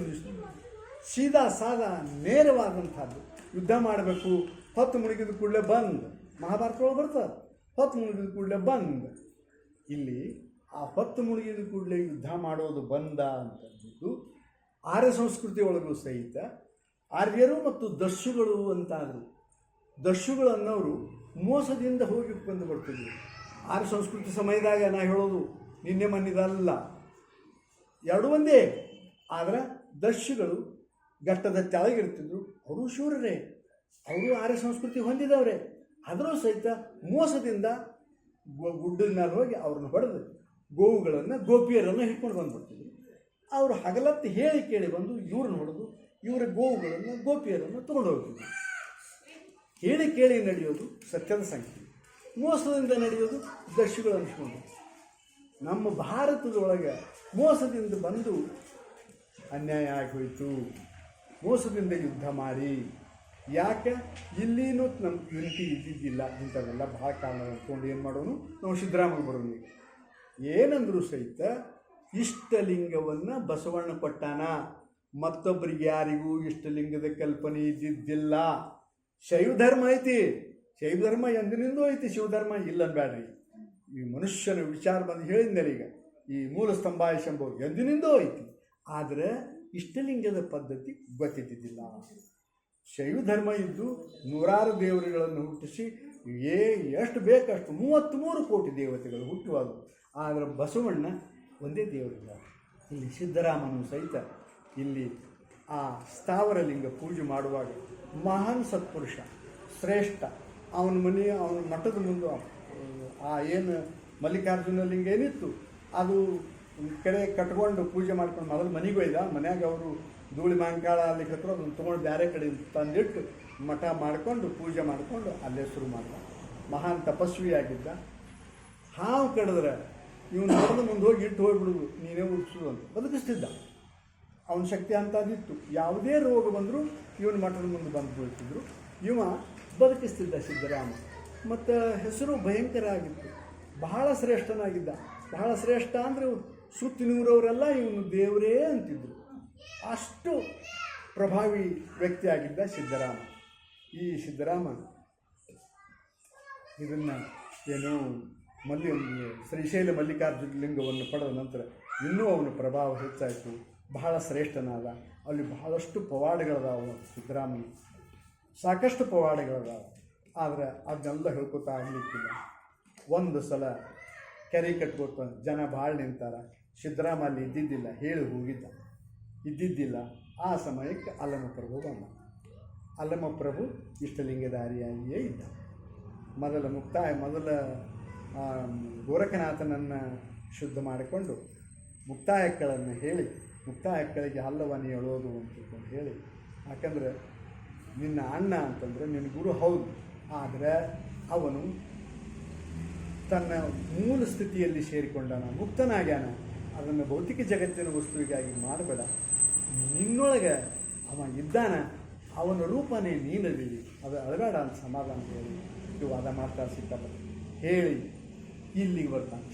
ಸೀದಾ ಸಾದಾ ನೇರವಾದಂಥದ್ದು ಯುದ್ಧ ಮಾಡಬೇಕು, ಹೊತ್ತು ಮುಳುಗಿದ ಕೂಡಲೇ ಬಂದು, ಮಹಾಭಾರತದೊಳಗೆ ಬರ್ತದೆ, ಹೊತ್ತು ಮುಳುಗಿದ ಕೂಡಲೇ ಬಂದು. ಇಲ್ಲಿ ಆ ಹೊತ್ತು ಮುಳುಗಿದ ಕೂಡಲೇ ಯುದ್ಧ ಮಾಡೋದು ಬಂದ ಅಂತಂದು ಆರ್ಯ ಸಂಸ್ಕೃತಿ ಒಳಗೂ ಸಹಿತ ಆರ್ಯರು ಮತ್ತು ದಸ್ಯುಗಳು ಅಂತಾದರು. ದಸ್ಯುಗಳು ಅನ್ನೋರು ಮೋಸದಿಂದ ಹೋಗಿ ಬಂದು ಬರ್ತಿದ್ರು. ಆರ್ಯ ಸಂಸ್ಕೃತಿ ಸಮಯದಾಗ ನಾ ಹೇಳೋದು ನಿನ್ನೆ ಮನ್ನಿದಲ್ಲ, ಎರಡೂ ಒಂದೇ. ಆದರೆ ದಸ್ಯುಗಳು ಘಟ್ಟದ ಕೆಳಗಿರ್ತಿದ್ರು, ಅವರು ಶೂರರೇ, ಅವರು ಆರ್ಯ ಸಂಸ್ಕೃತಿ ಹೊಂದಿದವರೇ. ಆದರೂ ಸಹಿತ ಮೋಸದಿಂದ ಗುಡ್ಡದ ಮೇಲೆ ಹೋಗಿ ಅವ್ರನ್ನ ಹೊಡೆದು ಗೋವುಗಳನ್ನು ಗೋಪಿಯರನ್ನು ಹಿಡ್ಕೊಂಡು ಬಂದುಬಿಡ್ತಿದ್ರು. ಅವರು ಹಗಲತ್ತು ಹೇಳಿ ಕೇಳಿ ಬಂದು ಇವ್ರನ್ನ ಹೊಡೆದು ಇವರ ಗೋವುಗಳನ್ನು ಗೋಪಿಯರನ್ನು ತೊಗೊಂಡು ಹೋಗ್ತಿದ್ರು. ಹೇಳಿ ಕೇಳಿ ನಡೆಯೋದು ಸತ್ಯದ ಸಂಖ್ಯೆ, ಮೋಸದಿಂದ ನಡೆಯೋದು ದಸ್ಯುಗಳು ಅನಿಸ್ಕೊಂಡು. ನಮ್ಮ ಭಾರತದೊಳಗೆ ಮೋಸದಿಂದ ಬಂದು ಅನ್ಯಾಯ ಆಗೋಯ್ತು, ಮೋಸದಿಂದ ಯುದ್ಧ ಮಾಡಿ. ಯಾಕೆ ಇಲ್ಲಿನೂ ನಮ್ಮ ಯುನಿಟಿ ಇದ್ದಿದ್ದಿಲ್ಲ. ಇಂಥವೆಲ್ಲ ಭಾಳ ಕಾರಣ ಅಂದ್ಕೊಂಡು ಏನು ಮಾಡೋನು, ನಾವು ಸಿದ್ದರಾಮಯ್ಯ ಬರೋನು. ಈಗ ಏನಂದರೂ ಸಹಿತ ಇಷ್ಟಲಿಂಗವನ್ನು ಬಸವಣ್ಣ ಕೊಟ್ಟಾನ, ಮತ್ತೊಬ್ಬರಿಗೆ ಯಾರಿಗೂ ಇಷ್ಟಲಿಂಗದ ಕಲ್ಪನೆ ಇದ್ದಿದ್ದಿಲ್ಲ. ಶೈವ ಧರ್ಮ ಐತಿ, ಶೈವ ಧರ್ಮ ಎಂದಿನಿಂದೂ ಐತಿ, ಶಿವಧರ್ಮ ಇಲ್ಲ ಅನ್ಬೇಡ್ರಿ. ಈ ಮನುಷ್ಯನ ವಿಚಾರ ಬಂದು ಹೇಳಿದ್ಮೇಲೆ ಈಗ ಈ ಮೂಲ ಸ್ತಂಭಾಯ ಶಂಭು ಎಂದಿನಿಂದೂ ಐತಿ. ಆದರೆ ಇಷ್ಟಲಿಂಗದ ಪದ್ಧತಿ ಗೊತ್ತಿದ್ದಿದ್ದಿಲ್ಲ. ಶೈವ ಧರ್ಮ ಇದ್ದು 100 ದೇವರುಗಳನ್ನು ಹುಟ್ಟಿಸಿ ಎಷ್ಟು ಬೇಕಷ್ಟು 33 ಕೋಟಿ ದೇವತೆಗಳು ಹುಟ್ಟುವಾಗ. ಆದರೆ ಬಸವಣ್ಣ ಒಂದೇ ದೇವರಿಲ್ಲ. ಇಲ್ಲಿ ಸಿದ್ದರಾಮನು ಸಹಿತ ಇಲ್ಲಿ ಆ ಸ್ಥಾವರ ಲಿಂಗ ಪೂಜೆ ಮಾಡುವಾಗ ಮಹಾನ್ ಸತ್ಪುರುಷ ಶ್ರೇಷ್ಠ, ಅವನ ಅವನ ಮಠದ ಮುಂದೆ ಆ ಏನು ಮಲ್ಲಿಕಾರ್ಜುನ ಲಿಂಗ ಏನಿತ್ತು ಅದು ಕಡೆ ಕಟ್ಕೊಂಡು ಪೂಜೆ ಮಾಡ್ಕೊಂಡು ಮೊದಲು ಮನೆಗೆ ಒಯ್ದ. ಮನ್ಯಾಗ ಅವರು ಧೂಳಿ ಮಾಂಕಾಳ ಅಲ್ಲಿ ಕಟ್ಟರು, ಅದನ್ನು ತೊಗೊಂಡು ಬೇರೆ ಕಡೆ ತಂದಿಟ್ಟು ಮಠ ಮಾಡಿಕೊಂಡು ಪೂಜೆ ಮಾಡಿಕೊಂಡು ಅಲ್ಲೇ ಶುರು ಮಾಡಿದ. ಮಹಾನ್ ತಪಸ್ವಿಯಾಗಿದ್ದ. ಹಾವು ಕಡಿದ್ರೆ ಇವನು ನಡೆದು ಮುಂದೆ ಹೋಗಿ ಇಟ್ಟು ಹೋಗ್ಬಿಡುದು, ನೀನೇ ಉಳಿಸೋದು ಅಂತ ಬದುಕಿಸ್ತಿದ್ದ. ಅವನ ಶಕ್ತಿ ಅಂಥದ್ದಿತ್ತು. ಯಾವುದೇ ರೋಗ ಬಂದರೂ ಇವನ ಮಠದ ಮುಂದೆ ಬಂದು ಬೀಳ್ತಿದ್ರು, ಇವ ಬದುಕಿಸ್ತಿದ್ದ ಸಿದ್ದರಾಮ. ಮತ್ತು ಹೆಸರು ಭಯಂಕರ ಆಗಿತ್ತು, ಬಹಳ ಶ್ರೇಷ್ಠನಾಗಿದ್ದ. ಬಹಳ ಶ್ರೇಷ್ಠ ಅಂದರೆ ಸುತ್ತಿನೂರವರೆಲ್ಲ ಇವನು ದೇವರೇ ಅಂತಿದ್ರು, ಅಷ್ಟು ಪ್ರಭಾವಿ ವ್ಯಕ್ತಿಯಾಗಿದ್ದ ಸಿದ್ದರಾಮ. ಈ ಸಿದ್ದರಾಮ ಇದನ್ನು ಏನೋ ಶ್ರೀಶೈಲ ಮಲ್ಲಿಕಾರ್ಜುನ ಲಿಂಗವನ್ನು ಪಡೆದ ನಂತರ ಇನ್ನೂ ಅವನ ಪ್ರಭಾವ ಹೆಚ್ಚಾಯಿತು. ಬಹಳ ಶ್ರೇಷ್ಠನಾದ. ಅಲ್ಲಿ ಬಹಳಷ್ಟು ಪವಾಡಗಳದಾವು. ಸಿದ್ದರಾಮನ ಸಾಕಷ್ಟು ಪವಾಡಗಳದಾವ. ಆದರೆ ಅದನ್ನೆಲ್ಲ ಹೇಳ್ಕೊತಾ ಆಗಲಿಕ್ಕಿಲ್ಲ. ಒಂದು ಸಲ ಕೆರೆ ಕಟ್ಕೋತ ಜನ ಭಾಳ ನಿಂತಾರ. ಸಿದ್ದರಾಮ ಅಲ್ಲಿ ಇದ್ದಿದ್ದಿಲ್ಲ, ಹೇಳಿ ಹೋಗಿದ್ದ, ಇದ್ದಿದ್ದಿಲ್ಲ. ಆ ಸಮಯಕ್ಕೆ ಅಲ್ಲಮಪ್ರಭು ಬಂದ. ಅಲ್ಲಮಪ್ರಭು ಇಷ್ಟಲಿಂಗಧಾರಿಯಾಗಿಯೇ ಇದ್ದ. ಮೊದಲ ಗೋರಖನಾಥನನ್ನು ಶುದ್ಧ ಮಾಡಿಕೊಂಡು ಮುಕ್ತಾಯಕ್ಕಳನ್ನು ಹೇಳಿ, ಮುಕ್ತಾಯಕ್ಕಳಿಗೆ ಹಲ್ಲವನ್ನು ಎಳೋದು ಅಂತ ಹೇಳಿ, ಯಾಕಂದರೆ ನಿನ್ನ ಅಣ್ಣ ಅಂತಂದರೆ ನಿನ್ನ ಗುರು ಹೌದು, ಆದರೆ ಅವನು ತನ್ನ ಮೂಲ ಸ್ಥಿತಿಯಲ್ಲಿ ಸೇರಿಕೊಂಡಾನ, ಮುಕ್ತನಾಗ್ಯಾನ. ಅದನ್ನು ಭೌತಿಕ ಜಗತ್ತಿನ ವಸ್ತುವಿಗಾಗಿ ಮಾಡಬೇಡ. ನಿನ್ನೊಳಗೆ ಅವ ಇದ್ದಾನ, ಅವನ ರೂಪನೇ ನೀನದೀವಿ, ಅದು ಅಳಬೇಡ ಅಂತ ಸಮಾಧಾನ ಹೇಳಿ ಇದು ವಾದ ಮಾಡ್ತಾ ಸಿಕ್ಕಪ್ಪ ಹೇಳಿ ಇಲ್ಲಿಗೆ ಬರ್ತಾನೆ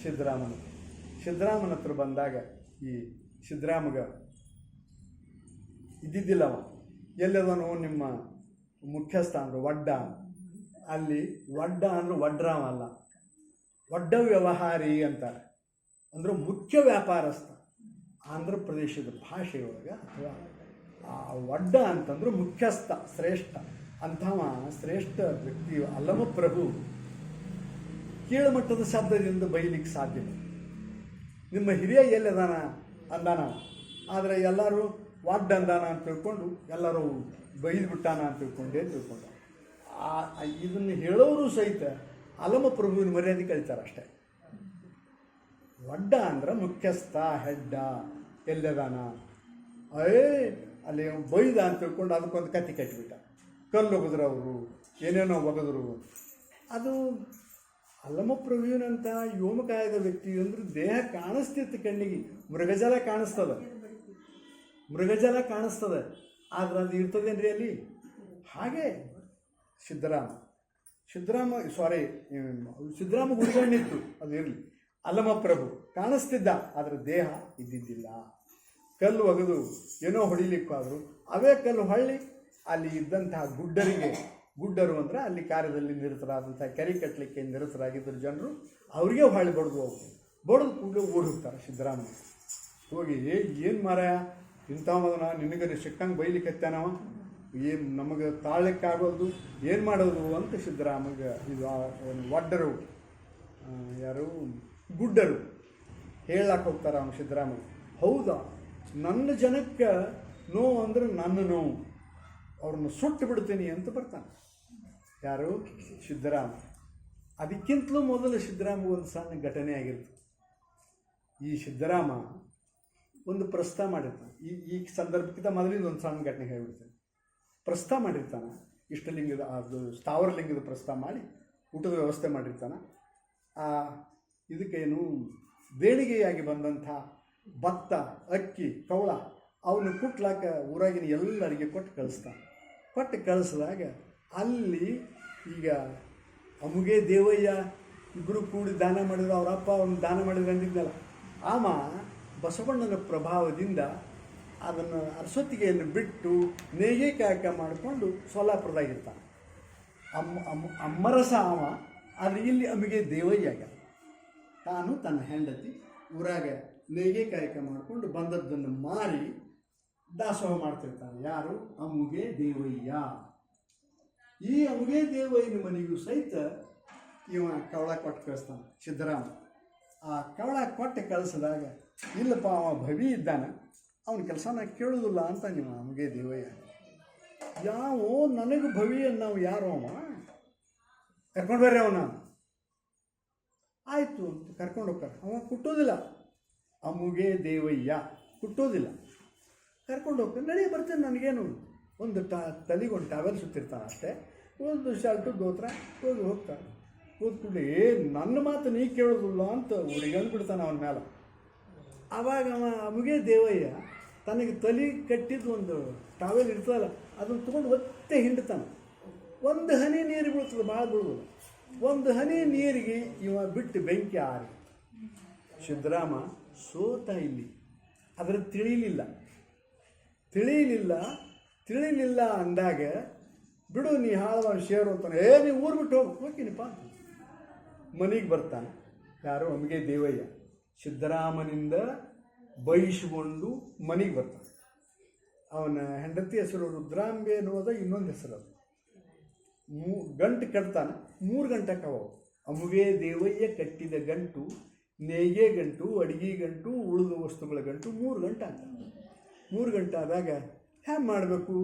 ಸಿದ್ದರಾಮನ ಹತ್ರ ಬಂದಾಗ ಈ ಸಿದ್ದರಾಮಗ ಇದ್ದಿದ್ದಿಲ್ಲ. ಅವ ಎಲ್ಲದನು ನಿಮ್ಮ ಮುಖ್ಯಸ್ಥ ಅಂದ್ರೆ ಒಡ್ಡ. ಅಲ್ಲಿ ಒಡ್ಡ ಅಂದ್ರೆ ಒಡ್ರಾಮ ಅಲ್ಲ, ಒಡ್ಡ ವ್ಯವಹಾರಿ ಅಂತಾರೆ. ಅಂದ್ರೆ ಮುಖ್ಯ ವ್ಯಾಪಾರಸ್ಥ. ಆಂಧ್ರ ಪ್ರದೇಶದ ಭಾಷೆಯೊಳಗೆ ಅಥವಾ ಆ ಒಡ್ಡ ಅಂತಂದ್ರೆ ಮುಖ್ಯಸ್ಥ, ಶ್ರೇಷ್ಠ. ಅಂಥವ ಶ್ರೇಷ್ಠ ವ್ಯಕ್ತಿ ಅಲ್ಲಮಪ್ರಭು ಕೀಳುಮಟ್ಟದ ಶಬ್ದದಿಂದ ಬೈಲಿಕ್ಕೆ ಸಾಧ್ಯವಿಲ್ಲ. ನಿಮ್ಮ ಹಿರಿಯ ಎಲ್ಲದಾನ ಅಂದಾನ. ಆದರೆ ಎಲ್ಲರೂ ಒಡ್ಡ ಅಂದಾನ ಅಂತ ತಿಳ್ಕೊಂಡು ಎಲ್ಲರೂ ಬೈದ್ಬಿಟ್ಟಾನ ಅಂತ ತಿಳ್ಕೊಂಡೇ ತಿಳ್ಕೊಂಡ. ಇದನ್ನು ಹೇಳೋರು ಸಹಿತ ಅಲ್ಲಮಪ್ರಭುವಿನ ಮರ್ಯಾದೆ ಕಳಿತಾರೆ ಅಷ್ಟೇ. ಒಡ್ಡ ಅಂದ್ರೆ ಮುಖ್ಯಸ್ಥ, ಹೆಡ್ಡ, ಎಲ್ಲದಾನ. ಅಲ್ಲಿ ಬೈದ ಅಂತ ತಿಳ್ಕೊಂಡು ಅದಕ್ಕೊಂದು ಕತ್ತಿ ಕಟ್ಟಿಬಿಟ್ಟ. ಕಲ್ಲು ಒಗೆದ್ರು ಅವರು, ಏನೇನೋ ಒಗೆದ್ರು. ಅದು ಅಲ್ಲಮಪ್ರಭುವಿನಂಥ ವ್ಯೋಮಕಾಯದ ವ್ಯಕ್ತಿ ಅಂದ್ರೆ ದೇಹ ಕಾಣಿಸ್ತಿತ್ತು ಕಣ್ಣಿಗೆ. ಮೃಗಜಲ ಕಾಣಿಸ್ತದೆ, ಆದ್ರೆ ಅದು ಇರ್ತದೇನ್ರಿ ಅಲ್ಲಿ. ಹಾಗೆ ಸಿದ್ದರಾಮ ಗುರುಗಣ್ಣಿತ್ತು, ಅದು ಇರಲಿ. ಅಲ್ಲಮಪ್ರಭು ಕಾಣಿಸ್ತಿದ್ದ, ಆದರೆ ದೇಹ ಇದ್ದಿದ್ದಿಲ್ಲ. ಕಲ್ಲು ಒಗೆದು ಏನೋ ಹೊಡಿಲಿಕ್ಕಾದ್ರು ಅವೇ ಕಲ್ಲು ಹೊಳ್ಳಿ ಅಲ್ಲಿ ಇದ್ದಂತಹ ಗುಡ್ಡರು ಅಂದರೆ ಅಲ್ಲಿ ಕಾರ್ಯದಲ್ಲಿ ನಿರತರಾದಂಥ ಕೆರೆ ಕಟ್ಟಲಿಕ್ಕೆ ನಿರತರಾಗಿದ್ದರು ಜನರು. ಅವರಿಗೆ ಹೊಳ್ಳಿ ಬಡ್ದು ಕೂಡಲೇ ಓಡಿ ಹೋಗ್ತಾರೆ. ಸಿದ್ದರಾಮ ಹೋಗಿ ಏನು ಮಾರಾಯ ಇಂಥವನ ನಿನಗೆ ಸಿಕ್ಕಂಗೆ ಬೈಲಿಕ್ಕತ್ತಾನವ, ಏನು ನಮಗೆ ತಾಳಲಿಕ್ಕಾಗೋದು, ಏನು ಮಾಡೋದು ಅಂತ ಸಿದ್ದರಾಮಗೆ ಇದು ಒಡ್ಡರು ಯಾರು ಗುಡ್ಡರು ಹೇಳಕ್ಕೆ ಹೋಗ್ತಾರೆ. ಅವನು ಸಿದ್ದರಾಮ ಹೌದಾ, ನನ್ನ ಜನಕ್ಕೆ ನೋವು ಅಂದರೆ ನನ್ನ ನೋವು, ಅವ್ರನ್ನ ಸುಟ್ಟು ಬಿಡ್ತೀನಿ ಅಂತ ಬರ್ತಾನೆ. ಯಾರು? ಸಿದ್ದರಾಮ. ಅದಕ್ಕಿಂತಲೂ ಮೊದಲು ಸಿದ್ದರಾಮ ಒಂದು ಸಣ್ಣ ಘಟನೆ ಆಗಿರ್ತದೆ. ಈ ಸಿದ್ದರಾಮ ಒಂದು ಪ್ರಸ್ತಾವ ಮಾಡಿರ್ತಾನೆ. ಈ ಸಂದರ್ಭಕ್ಕಿಂತ ಮೊದಲಿಂದ ಒಂದು ಸಣ್ಣ ಘಟನೆ ಹೇಳಿಬಿಡ್ತಾನೆ. ಪ್ರಸ್ತಾವ ಮಾಡಿರ್ತಾನೆ. ಇಷ್ಟಲಿಂಗದ ಅದು ಸ್ಥಾವರಲಿಂಗದ ಪ್ರಸ್ತಾವ ಮಾಡಿ ಊಟದ ವ್ಯವಸ್ಥೆ ಮಾಡಿರ್ತಾನೆ. ಇದಕ್ಕೇನು ದೇಣಿಗೆಯಾಗಿ ಬಂದಂಥ ಭತ್ತ, ಅಕ್ಕಿ, ಕವಳ ಅವನು ಕುಟ್ಲಾಕ ಊರಾಗಿನ ಎಲ್ಲರಿಗೆ ಕೊಟ್ಟು ಕಳಿಸಿದಾಗ ಅಲ್ಲಿ ಈಗ ಅಮುಗೆ ದೇವಯ್ಯ ಇಬ್ಬರು ಕೂಡಿ ದಾನ ಮಾಡಿದ್ರು. ಅವರಪ್ಪ ಅವನು ದಾನ ಮಾಡಿದ್ರು ಅಂದಿದ್ನಲ್ಲ, ಆಮ ಬಸವಣ್ಣನ ಪ್ರಭಾವದಿಂದ ಅದನ್ನು ಅರಸೊತ್ತಿಗೆಯನ್ನು ಬಿಟ್ಟು ನೇಗೆ ಕಾಯಕ ಮಾಡಿಕೊಂಡು ಸೋಲಾಪುರದಾಗಿರ್ತಾನೆ. ಅಮ್ಮರಸ ಅವ. ಆದರೆ ಇಲ್ಲಿ ಅಮ್ಮಿಗೆ ದೇವಯ್ಯಾಗ ತಾನು ತನ್ನ ಹೆಂಡತಿ ಊರಾಗ ನೇಗೆ ಕಾಯಕ ಮಾಡಿಕೊಂಡು ಬಂದದ್ದನ್ನು ಮಾರಿ ದಾಸೋಹ ಮಾಡ್ತಿರ್ತಾನೆ. ಯಾರು? ಅಮ್ಮುಗೆ ದೇವಯ್ಯ. ಈ ಅಮ್ಮುಗೆ ದೇವಯ್ಯನ ಮನೆಗೂ ಸಹಿತ ಇವ ಕವಳ ಕೊಟ್ಟು ಕಳಿಸ್ತಾನೆ ಸಿದ್ದರಾಮ. ಆ ಕವಳ ಕೊಟ್ಟು ಕಳಿಸಿದಾಗ ಇಲ್ಲಪ್ಪ ಅವ ಭವಿ ಇದ್ದಾನೆ, ಅವನ ಕೆಲಸನ ಕೇಳೋದಿಲ್ಲ ಅಂತ ನೀವು ಅಮ್ಮುಗೆ ದೇವಯ್ಯ. ಯಾವ ನನಗೆ ಭವಿಯನ್ನು ನಾವು ಯಾರು ಅವ ಕರ್ಕೊಂಡು ಬರ್ರಿ ಅವನ. ಆಯಿತು ಅಂತ ಕರ್ಕೊಂಡು ಹೋಗ್ತಾರೆ. ಅವ ಕುಟ್ಟೋದಿಲ್ಲ. ಅಮ್ಮುಗೆ ದೇವಯ್ಯ ಕುಟ್ಟೋದಿಲ್ಲ. ಕರ್ಕೊಂಡು ಹೋಗ್ತಾನೆ. ನಡಿ ಬರ್ತೇನೆ, ನನಗೇನು ಒಂದು ತಲೆಗೆ ಒಂದು ಟಾವೆಲ್ ಸುತ್ತಿರ್ತಾನೆ ಅಷ್ಟೇ, ಒಂದು ಶರ್ಟು ದೋತ್ರ ಹೋಗ್ತಾನೆ. ಕೂತ್ಕೊಂಡು ನನ್ನ ಮಾತು ನೀ ಕೇಳೋದಿಲ್ಲ ಅಂತ ಹುಡುಗಂದ್ಬಿಡ್ತಾನೆ ಅವನ ಮೇಲೆ. ಆವಾಗ ಅವ ಅಮ್ಮುಗೆ ದೇವಯ್ಯ ತನಗೆ ತಲೆ ಕಟ್ಟಿದ್ದು ಒಂದು ಟಾವೆಲ್ ಇರ್ತದಲ್ಲ ಅದನ್ನು ತೊಗೊಂಡು ಒತ್ತೆ ಹಿಂಡ್ತಾನೆ. ಒಂದು ಹನಿ ನೀರು ಬೀಳ್ತದೆ, ಭಾಳ ಬೀಳ್ಬೋದು. ಒಂದು ಹನಿ ನೀರಿಗೆ ಇವ ಬಿಟ್ಟು ಬೆಂಕಿ ಆರಿ. ಸಿದ್ದರಾಮ ಸೋತ ಇಲ್ಲಿ. ಅದರ ತಿಳಿಲಿಲ್ಲ ಅಂದಾಗ ಬಿಡು ನೀ ಹಾಳವ ಶೇರು ಅಂತಾನೆ. ನೀವು ಊರು ಬಿಟ್ಟು ಹೋಗ್ತೀನಿಪ್ಪ ಅಂತ ಮನೆಗೆ ಬರ್ತಾನೆ. ಯಾರು ಅಮ್ಗೆ ದೇವಯ್ಯ ಸಿದ್ದರಾಮನಿಂದ ಬಯಸಿಕೊಂಡು ಮನೆಗೆ ಬರ್ತಾನೆ. ಅವನ ಹೆಂಡತಿ ಹೆಸರು ರುದ್ರಾಂಬೆ ಅನ್ನೋದ ಇನ್ನೊಂದು ಹೆಸರು. ಅದು ಗಂಟು ಕಟ್ತಾನೆ. 3 ಗಂಟೆಗೆ ಅವು ಅಮ್ಗೆ ದೇವಯ್ಯ ಕಟ್ಟಿದ ಗಂಟು, ನೇಯ್ಗೆ ಗಂಟು, ಅಡಿಗೆ ಗಂಟು, ಉಳಿದ ವಸ್ತುಗಳ ಗಂಟು 3 ಗಂಟೆ ಆಗ್ತದೆ. 3 ಗಂಟೆ ಆದಾಗ ಹ್ಯಾಂಗೆ ಮಾಡಬೇಕು?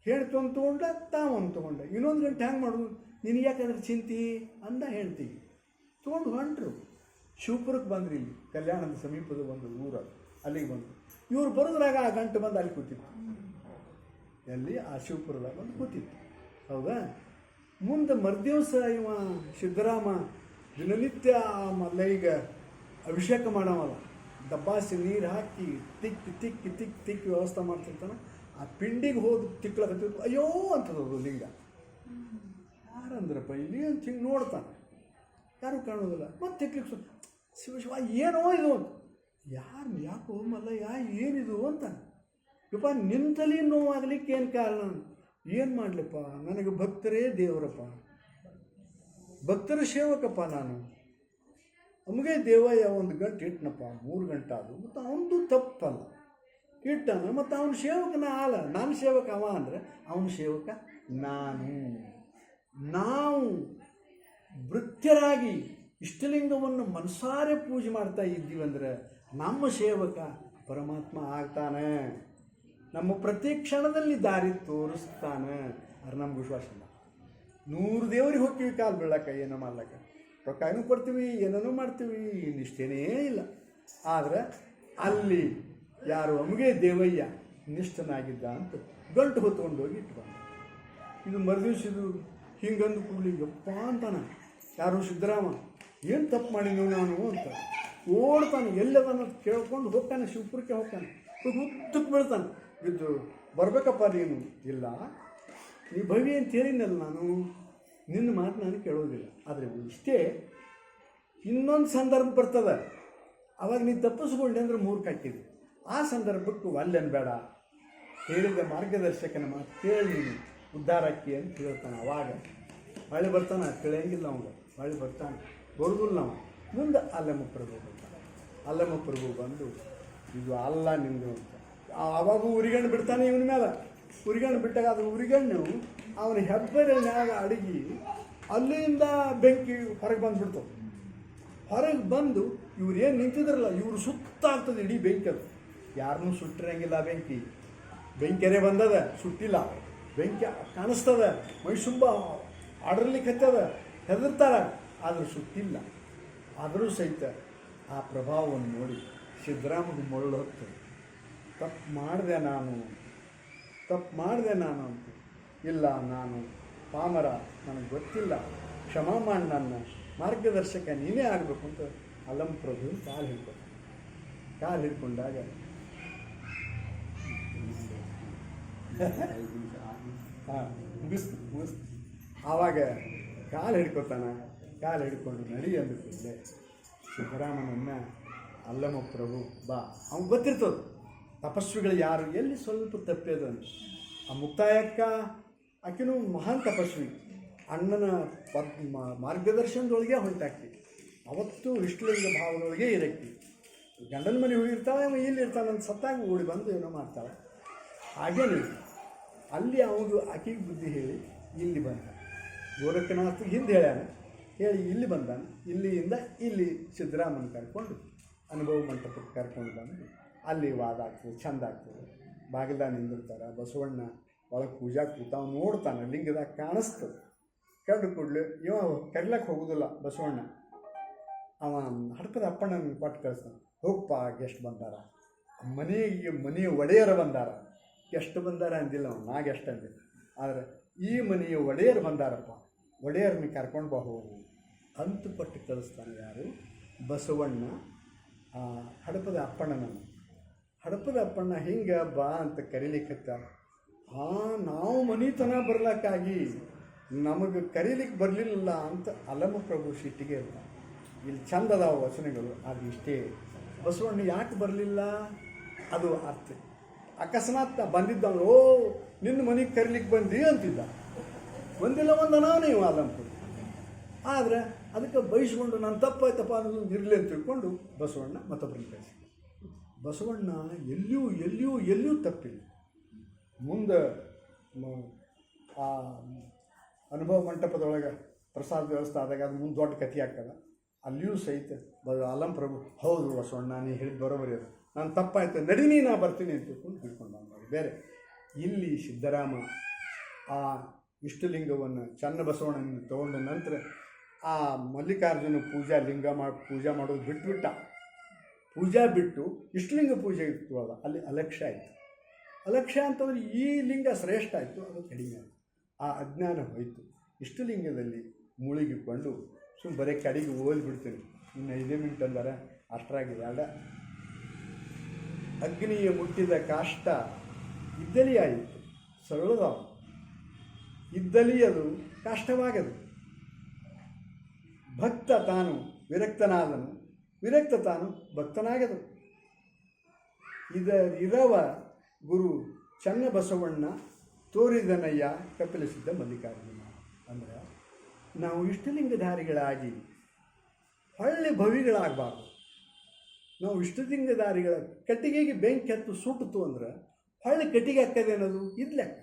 ಹೇಳ್ತು ಅಂತ ತೊಗೊಂಡ, ತಾವೊಂದು ತೊಗೊಂಡ, ಇನ್ನೊಂದು ಗಂಟೆ ಹ್ಯಾಂಗೆ ಮಾಡೋದು? ನಿನಗೆ ಯಾಕಂದ್ರೆ ಚಿಂತೆ ಅಂದ ಹೇಳ್ತೀವಿ. ತೊಗೊಂಡು ಹೊಂಟ್ರು. ಶಿವಪುರಕ್ಕೆ ಬಂದ್ರಿ. ಇಲ್ಲಿ ಕಲ್ಯಾಣದ ಸಮೀಪದ ಒಂದು ಊರು, ಅಲ್ಲಿಗೆ ಬಂದರು. ಇವ್ರು ಬರೋದ್ರಾಗ ಆ ಗಂಟು ಬಂದು ಅಲ್ಲಿ ಕೂತಿತ್ತು. ಎಲ್ಲಿ? ಆ ಶಿವಪುರದಾಗ ಬಂದು ಕೂತಿತ್ತು. ಹೌದಾ? ಮುಂದೆ ಮರ್ದಿವಸ ಇವ ಸಿದ್ದರಾಮ ದಿನನಿತ್ಯ ಆ ಮಲ್ಲಯ್ಯಗೆ ಅಭಿಷೇಕ ಮಾಡವಲ್ಲ, ದಬ್ಬಾಸಿ ನೀರು ಹಾಕಿ ತಿಕ್ಕಿ ವ್ಯವಸ್ಥೆ ಮಾಡ್ತಿರ್ತಾನೆ. ಆ ಪಿಂಡಿಗೆ ಹೋದ ತಿಕ್ಲಕತ್ತಿದ್ರು. ಅಯ್ಯೋ ಅಂತದದು ಲಿಂಗ. ಯಾರಂದ್ರಪ್ಪ ಇಲ್ಲಿ ಅಂತ ಹಿಂಗೆ ನೋಡ್ತಾನೆ, ಯಾರು ಕಾಣೋದಿಲ್ಲ. ಮತ್ತೆ ತಿಕ್ಲಿಕ್ಕೆ ಶಿವ ಏನೋ ಇದು ಅಂತ. ಯಾಕೋ ಮಲ್ಲಯ್ಯ ಏನಿದು ಅಂತ. ಯಪ್ಪ ನಿಂತಲಿ ನೋವಾಗಲಿಕ್ಕೆ ಏನು ಕಾರಣ? ಏನು ಮಾಡಲಿಪ್ಪ, ನನಗೆ ಭಕ್ತರೇ ದೇವರಪ್ಪ, ಭಕ್ತರ ಸೇವಕಪ್ಪ ನಾನು. ನಮಗೆ ದೇವಯ್ಯ ಒಂದು ಗಂಟೆ ಇಟ್ಟನಪ್ಪ, 3 ಗಂಟೆ ಅದು. ಮತ್ತು ಅವನದು ತಪ್ಪಲ್ಲ, ಇಟ್ಟಾನ. ಮತ್ತು ಅವನ ಸೇವಕನ ಆಲ, ನಾನು ಸೇವಕ, ಅವ ಅಂದರೆ ಅವನ ಸೇವಕ ನಾನು. ನಾವು ಭೃತ್ಯರಾಗಿ ಇಷ್ಟಲಿಂಗವನ್ನು ಮನಸಾರೆ ಪೂಜೆ ಮಾಡ್ತಾ ಇದ್ದೀವಂದ್ರೆ ನಮ್ಮ ಸೇವಕ ಪರಮಾತ್ಮ ಆಗ್ತಾನೆ. ನಮ್ಮ ಪ್ರತಿ ಕ್ಷಣದಲ್ಲಿ ದಾರಿ ತೋರಿಸ್ತಾನೆ. ಅದು ನಮ್ಗೆ ವಿಶ್ವಾಸ ಇಲ್ಲ. 100 ದೇವರಿಗೆ ಹೋಗ್ತೀವಿ ಕಾಲು ಬೀಳಕ್ಕೆ, ಏನೋ ಮಾಡ್ಲಕ್ಕ, ರೊಕ್ಕನೂ ಕೊಡ್ತೀವಿ, ಏನೇನೋ ಮಾಡ್ತೀವಿ, ನಿಷ್ಠೆನೇ ಇಲ್ಲ. ಆದರೆ ಅಲ್ಲಿ ಯಾರು ಅಮ್ಗೆ ದೇವಯ್ಯ ನಿಷ್ಠನಾಗಿದ್ದ ಅಂತ ಗಂಟು ಹೊತ್ಕೊಂಡು ಹೋಗಿ ಇಟ್ಟು ಬಂದ. ಇದು ಮರುದಿವ್ಸಿದು ಹಿಂಗಂದು ಕೂಡಲಿ ಯಪ್ಪ ಅಂತಾನೆ ಯಾರು ಸಿದ್ದರಾಮ. ಏನು ತಪ್ಪು ಮಾಡಿದ್ವಿ ನಾನು ಅಂತ ಓಡ್ತಾನೆ. ಎಲ್ಲದನ್ನ ಕೇಳ್ಕೊಂಡು ಹೋಗ್ತಾನೆ, ಶಿವಪುರಕ್ಕೆ ಹೋಗ್ತಾನೆ. ಹುತ್ತಕ್ಕೆ ಬೀಳ್ತಾನೆ. ಬಿದ್ದು ಬರಬೇಕಪ್ಪ ನೀನು. ಇಲ್ಲ, ನೀ ಭವಿ ಅಂತ ಹೇಳಿನಲ್ಲ, ನಾನು ನಿನ್ನ ಮಾತು ನಾನು ಕೇಳೋದಿಲ್ಲ. ಆದರೆ ಇಷ್ಟೇ, ಇನ್ನೊಂದು ಸಂದರ್ಭ ಬರ್ತದೆ, ಅವಾಗ ನೀನು ತಪ್ಪಿಸ್ಕೊಂಡೆ ಅಂದ್ರೆ 3 ಹಾಕಿದ್ವಿ. ಆ ಸಂದರ್ಭಕ್ಕೂ ಅಲ್ಲೇನು ಬೇಡ, ಹೇಳಿದ ಮಾರ್ಗದರ್ಶಕನ ಮಾತು ಕೇಳಿ ನೀನು ಉದ್ಧಾರಕ್ಕಿ ಅಂತ ಹೇಳ್ತಾನೆ. ಅವಾಗ ಹೊಳ್ಳಿ ಬರ್ತಾನೆ, ತಿಳಿಯಂಗಿಲ್ಲ ಅವಂಗ. ಹೊಳ್ಳಿ ಬರ್ತಾನೆ, ಬರೋದಿಲ್ಲ ನಾವು. ಮುಂದೆ ಅಲ್ಲಮ್ಮ ಪ್ರಭು ಬರ್ತಾನೆ. ಅಲ್ಲಮ್ಮ ಪ್ರಭು ಬಂದು ಇದು ಅಲ್ಲ ನಿಂದು ಅಂತ ಆವಾಗ ಉರಿಗಣ್ಣು ಬಿಡ್ತಾನೆ ಇವನ ಮೇಲೆ. ಉರಿಗಣ್ಣು ಬಿಟ್ಟಾಗ ಅದು ಉರಿಗಣ್ಣು ಅವನ ಹೆಬ್ಬೆರಳಿನಾಗ ಅಡಗಿ ಅಲ್ಲಿಂದ ಬೆಂಕಿ ಹೊರಗೆ ಬಂದುಬಿಡ್ತು. ಹೊರಗೆ ಬಂದು ಇವ್ರು ಏನು ನಿಂತಿದ್ರಲ್ಲ, ಇವರು ಸುತ್ತಾಗ್ತದೆ ಇಡೀ ಬೆಂಕಿ. ಅದು ಯಾರನ್ನೂ ಸುಟ್ಟಿರಂಗಿಲ್ಲ ಬೆಂಕಿ. ಬೆಂಕಿಯರೇ ಬಂದದ, ಸುಟ್ಟಿಲ್ಲ. ಬೆಂಕಿ ಕಾಣಿಸ್ತದ, ಮೈ ತುಂಬ ಆಡರ್ಲಿಕ್ಕೆ ಹತ್ತದ, ಹೆದರ್ತಾರ, ಆದರೂ ಸುಟ್ಟಿಲ್ಲ. ಆದರೂ ಸಹಿತ ಆ ಪ್ರಭಾವವನ್ನು ನೋಡಿ ಸಿದ್ದರಾಮಗೆ ಮರಳು ಹೊತ್ತು ತಪ್ಪು ಮಾಡಿದೆ ನಾನು ಅಂತ. ಇಲ್ಲ, ನಾನು ಪಾಮರ, ನನಗೆ ಗೊತ್ತಿಲ್ಲ, ಕ್ಷಮಾ ಮಾಡಿ, ನನ್ನ ಮಾರ್ಗದರ್ಶಕ ನೀನೇ ಆಗಬೇಕು ಅಂತ ಅಲ್ಲಮ್ಮ ಪ್ರಭು ಕಾಲು ಹಿಡ್ಕೊಂಡಾಗ ಮುಗಿಸ್ತು. ಆವಾಗ ಕಾಲು ಹಿಡ್ಕೊಂಡು ನಡಿ ಅಂದ್ಬಿಟ್ಟಿದ್ದೆ. ಸಿದ್ದರಾಮನನ್ನು ಅಲ್ಲಮ್ಮ ಪ್ರಭು ಬಾ, ಅವ್ನು ಗೊತ್ತಿರ್ತದೆ ತಪಸ್ವಿಗಳು ಯಾರು, ಎಲ್ಲಿ ಸ್ವಲ್ಪ ತಪ್ಪೇದು ಅಂತ. ಆ ಮುಕ್ತಾಯಕ್ಕ ಆಕೆನೂ ಮಹಾನ್ ತಪಸ್ವಿ. ಅಣ್ಣನ ಮಾರ್ಗದರ್ಶನದೊಳಗೆ ಹೊಂಟಾಕಿ. ಅವತ್ತು ಇಷ್ಟಲಿಂಗ ಭಾವದೊಳಗೆ ಇರಕ್ಕಿ. ಗಂಡನ ಮನೆ ಹೋಗಿರ್ತಾಳೆ, ಇಲ್ಲಿ ಇರ್ತಾಳೆ ಅಂತ ಸತ್ತಾಗ ಓಡಿ ಬಂದು ಏನೋ ಮಾಡ್ತಾಳೆ. ಹಾಗೇನೆ ಅಲ್ಲಿ ಅವನು ಆಕೆಗೆ ಬುದ್ಧಿ ಹೇಳಿ ಇಲ್ಲಿ ಬಂದ. ಗೋರಖನಾಥ ಹಿಂದೆ ಹೇಳಿ ಇಲ್ಲಿ ಬಂದಾನೆ. ಇಲ್ಲಿಂದ ಇಲ್ಲಿ ಸಿದ್ದರಾಮನ ಕರ್ಕೊಂಡು ಅನುಭವ ಮಂಟಪಕ್ಕೆ ಕರ್ಕೊಂಡು ಬಂದು ಅಲ್ಲಿ ವಾದ ಆಗ್ತದೆ, ಚಂದ ಆಗ್ತದೆ. ಬಾಗಿಲ್ದಾಗ ನಿಂದಿರ್ತಾರೆ. ಬಸವಣ್ಣ ಒಳಗೆ ಪೂಜಾ ಕೂತ ಅವ್ನು ನೋಡ್ತಾನೆ, ಲಿಂಗದಾಗ ಕಾಣಿಸ್ತದೆ. ಕಂಡು ಕೂಡಲೇ ಇವ ಕರಿಲಕ್ಕೆ ಹೋಗೋದಿಲ್ಲ ಬಸವಣ್ಣ. ಅವ ಹಡ್ಕದ ಅಪ್ಪಣ್ಣನ ಕೊಟ್ಟು ಕಳಿಸ್ತಾನೆ. ಹೋಗಪ್ಪ, ಗೆಸ್ಟ್ ಬಂದಾರ, ಮನೆಯ ಒಡೆಯರ ಬಂದಾರ. ಗೆಸ್ಟ್ ಬಂದಾರ ಅಂದಿಲ್ಲ ಅವನು, ನಾ ಗೆಸ್ಟ್ ಅಂದಿಲ್ಲ. ಆದರೆ ಈ ಮನೆಯ ಒಡೆಯರು ಬಂದಾರಪ್ಪ, ಒಡೆಯರನ್ನ ಕರ್ಕೊಂಡು ಬಾ ಹೋಗು ಅಂತ ಕೊಟ್ಟು ಕಳಿಸ್ತಾನೆ. ಯಾರು? ಬಸವಣ್ಣ ಹಡಪದ ಅಪ್ಪಣ್ಣನನ್ನು. ಹಡಪದ ಅಪ್ಪಣ್ಣ ಹಿಂಗೆ ಬಾ ಅಂತ ಕರೀಲಿಕ್ಕತ್ತ. ನಾವು ಮನಿತನ ಬರ್ಲಕ್ಕಾಗಿ ನಮಗೆ ಕರೀಲಿಕ್ಕೆ ಬರಲಿಲ್ಲ ಅಂತ ಅಲ್ಲಮ್ಮ ಪ್ರಭು ಸಿಟ್ಟಿಗೆ ಇರ್ತಾನೆ. ಇಲ್ಲಿ ಚಂದ ಅದಾವ ವಚನಗಳು, ಅದು ಇಷ್ಟೇ. ಬಸವಣ್ಣ ಯಾಕೆ ಬರಲಿಲ್ಲ ಅದು ಅರ್ಥ. ಅಕಸ್ಮಾತ್ ಬಂದಿದ್ದವನು, ಓ ನಿನ್ನ ಮನೆಗೆ ಕರೀಲಿಕ್ಕೆ ಬಂದಿ ಅಂತಿದ್ದ. ಬಂದಿಲ್ಲ, ಒಂದು ನೀವು ಅಲ್ಲಮ್ಮ ಪ್ರಭು ಆದರೆ ಅದಕ್ಕೆ ಬಯಸ್ಕೊಂಡು ನಾನು ತಪ್ಪಾಯ್ತಪ್ಪ ಅನ್ನೋದೊಂದು ಇರಲಿ ಅಂತ ತಿಳ್ಕೊಂಡು ಬಸವಣ್ಣ ಮತ್ತೊಬ್ಬರನ್ನ ಕಳಿಸಿದ. ಬಸವಣ್ಣ ಎಲ್ಲಿಯೂ ತಪ್ಪಿಲ್ಲ. ಮುಂದೆ ಆ ಅನುಭವ ಮಂಟಪದೊಳಗೆ ಪ್ರಸಾದ ವ್ಯವಸ್ಥೆ ಆದಾಗ ಅದು ಮುಂದೆ ದೊಡ್ಡ ಕಥೆ ಆಗ್ತದೆ. ಅಲ್ಲಿಯೂ ಸಹಿತ ಅಲಂ ಪ್ರಭು ಹೌದು ಬಸವಣ್ಣ ನೀ ಹೇಳಿದ ಬರೋಬರಿ ಅದು, ನಾನು ತಪ್ಪಾಯ್ತು ನಡೀನಿ ನಾ ಬರ್ತೀನಿ ಅಂತ ತಿಳ್ಕೊಂಡು ಹಿಡ್ಕೊಂಡು ಬಂದ ಬೇರೆ. ಇಲ್ಲಿ ಸಿದ್ದರಾಮ ಆ ಇಷ್ಟಲಿಂಗವನ್ನು ಚನ್ನಬಸವಣ್ಣನ ತಗೊಂಡ ನಂತರ ಆ ಮಲ್ಲಿಕಾರ್ಜುನ ಪೂಜಾ ಮಾಡೋದು ಬಿಟ್ಟ ಪೂಜಾ ಬಿಟ್ಟು ಇಷ್ಟಲಿಂಗ ಪೂಜೆ ಇತ್ತು ಅಲ್ಲ, ಅಲ್ಲಿ ಅಲಕ್ಷ್ಯ ಆಯಿತು. ಅಲಕ್ಷ್ಯ ಅಂತಂದ್ರೆ ಈ ಲಿಂಗ ಶ್ರೇಷ್ಠ ಆಯಿತು, ಅದು ಕಡಿಮೆ ಆಯಿತು. ಆ ಅಜ್ಞಾನ ಹೋಯಿತು. ಇಷ್ಟಲಿಂಗದಲ್ಲಿ ಮುಳುಗಿಕೊಂಡು ಸುಮ್ಮನೆ ಬರೀ ಕಡೆಗೆ ಓದ್ಬಿಡ್ತೀನಿ. ಇನ್ನು 5 ಮಿನಿಟ್ ಅಂದರೆ ಅಷ್ಟರಾಗಿದೆ. ಅಲ್ಲ, ಅಗ್ನಿಯ ಮುಟ್ಟಿದ ಕಾಷ್ಟ ಇದ್ದಲಿ ಆಯಿತು ಸರಳದ ಇದ್ದಲಿ ಅದು ಕಾಷ್ಟವಾಗದು. ಭಕ್ತ ತಾನು ವಿರಕ್ತನಾದನು, ವಿರಕ್ತ ತಾನು ಭಕ್ತನಾಗದು. ಇರವ ಗುರು ಚನ್ನಬಸವಣ್ಣ ತೋರಿದನಯ್ಯ ಕಪಿಲಿಸಿದ್ದ ಮಲ್ಲಿಕಾರ್ಜುನ. ಅಂದರೆ ನಾವು ಇಷ್ಟಲಿಂಗಧಾರಿಗಳಾಗಿ ಹೊಳ್ಳಿ ಭವಿಗಳಾಗಬಾರ್ದು. ನಾವು ಇಷ್ಟಲಿಂಗಧಾರಿಗಳ ಕಟ್ಟಿಗೆಗೆ ಬೆಂಕಿ ಹತ್ತು ಸುಟ್ಟಿತು ಅಂದ್ರೆ ಹೊಳ್ಳಿ ಕಟ್ಟಿಗೆ ಹಾಕೋದೇನದು ಇದ್ಲೆಕ್ಕ.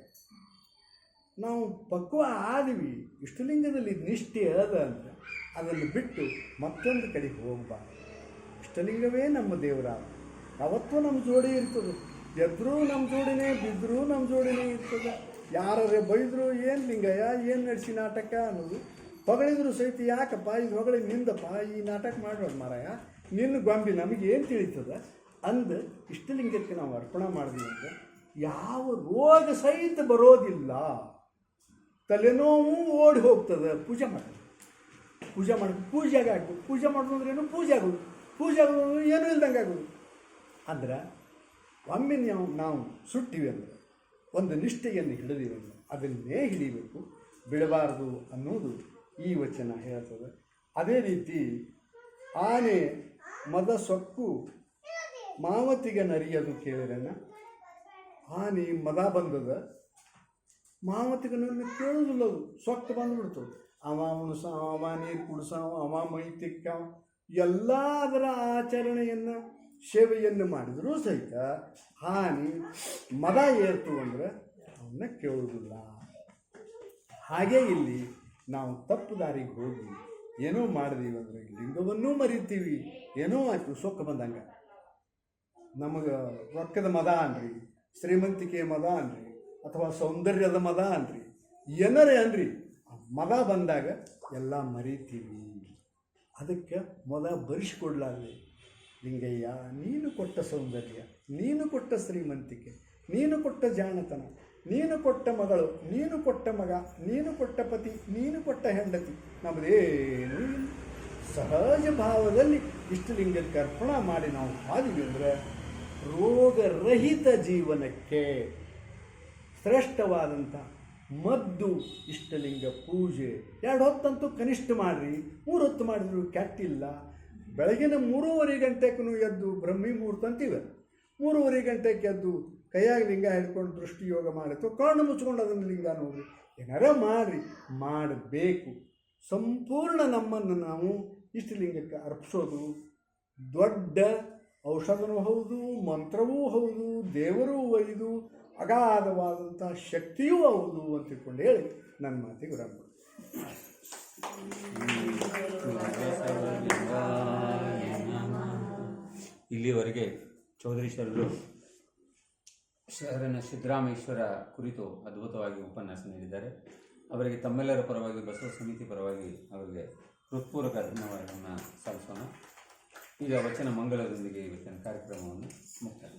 ನಾವು ಪಕ್ವ ಆದ್ವಿ, ಇಷ್ಟಲಿಂಗದಲ್ಲಿ ನಿಷ್ಠೆ ಅದ ಅಂತ ಅದನ್ನು ಬಿಟ್ಟು ಮತ್ತೊಂದು ಕಡೆಗೆ ಹೋಗಬಾರ್ದು. ಇಷ್ಟಲಿಂಗವೇ ನಮ್ಮ ದೇವರಾದ, ಯಾವತ್ತೂ ನಮ್ಮ ಜೋಡಿ ಇರ್ತದೆ. ಎದ್ರೂ ನಮ್ಮ ಜೋಡಿನೇ, ಬಿದ್ದರೂ ನಮ್ಮ ಜೋಡಿನೇ ಇರ್ತದೆ. ಯಾರೇ ಬೈದರು ಏನು ಲಿಂಗಯ್ಯ ಏನು ನಡೆಸಿ ನಾಟಕ ಅನ್ನೋದು, ಹೊಗಳಿದ್ರು ಸಹಿತ ಯಾಕಪ್ಪ ಇದು ಹೊಗಳಿ ನಿಂದಪ್ಪ ಈ ನಾಟಕ ಮಾಡೋದು ಮಾರಾಯ, ನಿನ್ನ ಗೊಂಬಿ ನಮಗೆ ಏನು ತಿಳಿತದೆ ಅಂದು ಇಷ್ಟಲಿಂಗಕ್ಕೆ ನಾವು ಅರ್ಪಣೆ ಮಾಡಿದ್ವಿ ಅಂದರೆ ಯಾವ ರೋಗ ಸಹಿತ ಬರೋದಿಲ್ಲ. ತಲೆನೋವು ಓಡಿ ಹೋಗ್ತದೆ. ಪೂಜೆ ಮಾಡೋದು ಪೂಜೆಗೆ ಆಗ್ಬೋದು. ಪೂಜೆ ಮಾಡೋದ್ರೇನು ಪೂಜೆ ಆಗೋದು ಏನೂ ಇಲ್ದಂಗೆ ಆಗೋದು. ಅಂದ್ರೆ ಒಮ್ಮೆ ನಾವು ಸುಟ್ಟಿವಿ ಅಂದರೆ ಒಂದು ನಿಷ್ಠೆಯನ್ನು ಹಿಡಿದೀವಿ ಅಂದರೆ ಅದನ್ನೇ ಹಿಡಿಬೇಕು, ಬಿಡಬಾರ್ದು ಅನ್ನೋದು ಈ ವಚನ ಹೇಳ್ತದೆ. ಅದೇ ರೀತಿ ಆನೆ ಮದ ಸೊಕ್ಕು ಮಾವತಿಗೆ ನರಿಯದು ಕೇಳಿರನ್ನ. ಆನೆ ಮದ ಬಂದದ, ಮಾವತಿಗೆ ನನ್ನ ಕೇಳೋದಿಲ್ಲ, ಅದು ಸೊಕ್ಕು ಬಂದುಬಿಡ್ತದೆ. ಅವ ಉಣಸಾವ, ಅವ ನೀರು ಕುಡಿಸಾವ, ಅವ ಮೈ ತಿಕ್ಕಾವ, ಎಲ್ಲ ಅದರ ಆಚರಣೆಯನ್ನು ಸೇವೆಯನ್ನು ಮಾಡಿದರೂ ಸಹಿತ ಹಾನಿ ಮದ ಏರ್ತು ಅಂದರೆ ಅವನ್ನ ಕೇಳೋದಿಲ್ಲ. ಹಾಗೇ ಇಲ್ಲಿ ನಾವು ತಪ್ಪು ದಾರಿಗೆ ಹೋಗಿ ಏನೋ ಮಾಡಿದೀವಿ ಅಂದರೆ ಲಿಂಗವನ್ನೂ ಮರಿತೀವಿ. ಏನೋ ಆಯ್ತು ಸೊಕ್ಕ ಬಂದಂಗೆ. ನಮಗೆ ರೊಕ್ಕದ ಮದ ಅನ್ರಿ, ಶ್ರೀಮಂತಿಕೆ ಮದ ಅನ್ರಿ, ಅಥವಾ ಸೌಂದರ್ಯದ ಮದ ಅನ್ರಿ, ಏನರೇ ಅನ್ರಿ, ಮದ ಬಂದಾಗ ಎಲ್ಲ ಮರಿತೀವಿ. ಅದಕ್ಕೆ ಮದ ಬರಿಸಿಕೊಡ್ಲಾರ್ದೆ ಲಿಂಗಯ್ಯ ನೀನು ಕೊಟ್ಟ ಸೌಂದರ್ಯ, ನೀನು ಕೊಟ್ಟ ಶ್ರೀಮಂತಿಕೆ, ನೀನು ಕೊಟ್ಟ ಜಾಣತನ, ನೀನು ಕೊಟ್ಟ ಮಗಳು, ನೀನು ಕೊಟ್ಟ ಮಗ, ನೀನು ಕೊಟ್ಟ ಪತಿ, ನೀನು ಕೊಟ್ಟ ಹೆಂಡತಿ, ನಮ್ಮದೇನೂ ಇಲ್ಲ. ಸಹಜ ಭಾವದಲ್ಲಿ ಇಷ್ಟಲಿಂಗಕ್ಕೆ ಅರ್ಪಣೆ ಮಾಡಿ ನಾವು ಹಾದಿವಿ ಅಂದರೆ ರೋಗರಹಿತ ಜೀವನಕ್ಕೆ ಶ್ರೇಷ್ಠವಾದಂಥ ಮದ್ದು ಇಷ್ಟಲಿಂಗ ಪೂಜೆ. 2 ಹೊತ್ತಂತೂ ಕನಿಷ್ಠ ಮಾಡಿರಿ, 3 ಹೊತ್ತು ಮಾಡಿದ್ರು ಕೆಟ್ಟಿಲ್ಲ. ಬೆಳಗಿನ 3:30 ಗಂಟೆಗೂ ಎದ್ದು ಬ್ರಹ್ಮಿ ಮುಹೂರ್ತ ಅಂತೀವಿ, 3:30 ಗಂಟೆಗೆ ಎದ್ದು ಕೈಯಾಗಿ ಲಿಂಗ ಹಿಡ್ಕೊಂಡು ದೃಷ್ಟಿ ಯೋಗ ಮಾಡಿತ್ತು, ಕಣ್ಣು ಮುಚ್ಕೊಂಡು ಅದನ್ನು ಲಿಂಗ ನೋಡ್ರಿ, ಏನಾರ ಮಾಡಿರಿ, ಮಾಡಬೇಕು. ಸಂಪೂರ್ಣ ನಮ್ಮನ್ನು ನಾವು ಇಷ್ಟಲಿಂಗಕ್ಕೆ ಅರ್ಪಿಸೋದು ದೊಡ್ಡ ಔಷಧವೂ ಹೌದು, ಮಂತ್ರವೂ ಹೌದು, ದೇವರೂ ಒಯ್ದು ಅಗಾಧವಾದಂಥ ಶಕ್ತಿಯೂ ಹೌದು ಅಂತ ತಿಳ್ಕೊಂಡು ಹೇಳಿ ನನ್ನ ಮಾತಿಗೆ ವಿರಾಮ. ಇಲ್ಲಿವರೆಗೆ ಚೌಧರಿ ಶರಣರು ಶರಣ ಸಿದ್ದರಾಮೇಶ್ವರ ಕುರಿತು ಅದ್ಭುತವಾಗಿ ಉಪನ್ಯಾಸ ನೀಡಿದ್ದಾರೆ. ಅವರಿಗೆ ತಮ್ಮೆಲ್ಲರ ಪರವಾಗಿ, ಬಸವ ಸಮಿತಿ ಪರವಾಗಿ ಅವರಿಗೆ ಹೃತ್ಪೂರ್ವಕ ಧನ್ಯವಾದಗಳನ್ನು ಸಲ್ಲಿಸೋಣ. ಈಗ ವಚನ ಮಂಗಲದೊಂದಿಗೆ ಇವತ್ತಿನ ಕಾರ್ಯಕ್ರಮವನ್ನು ಮುಕ್ತಾಯ.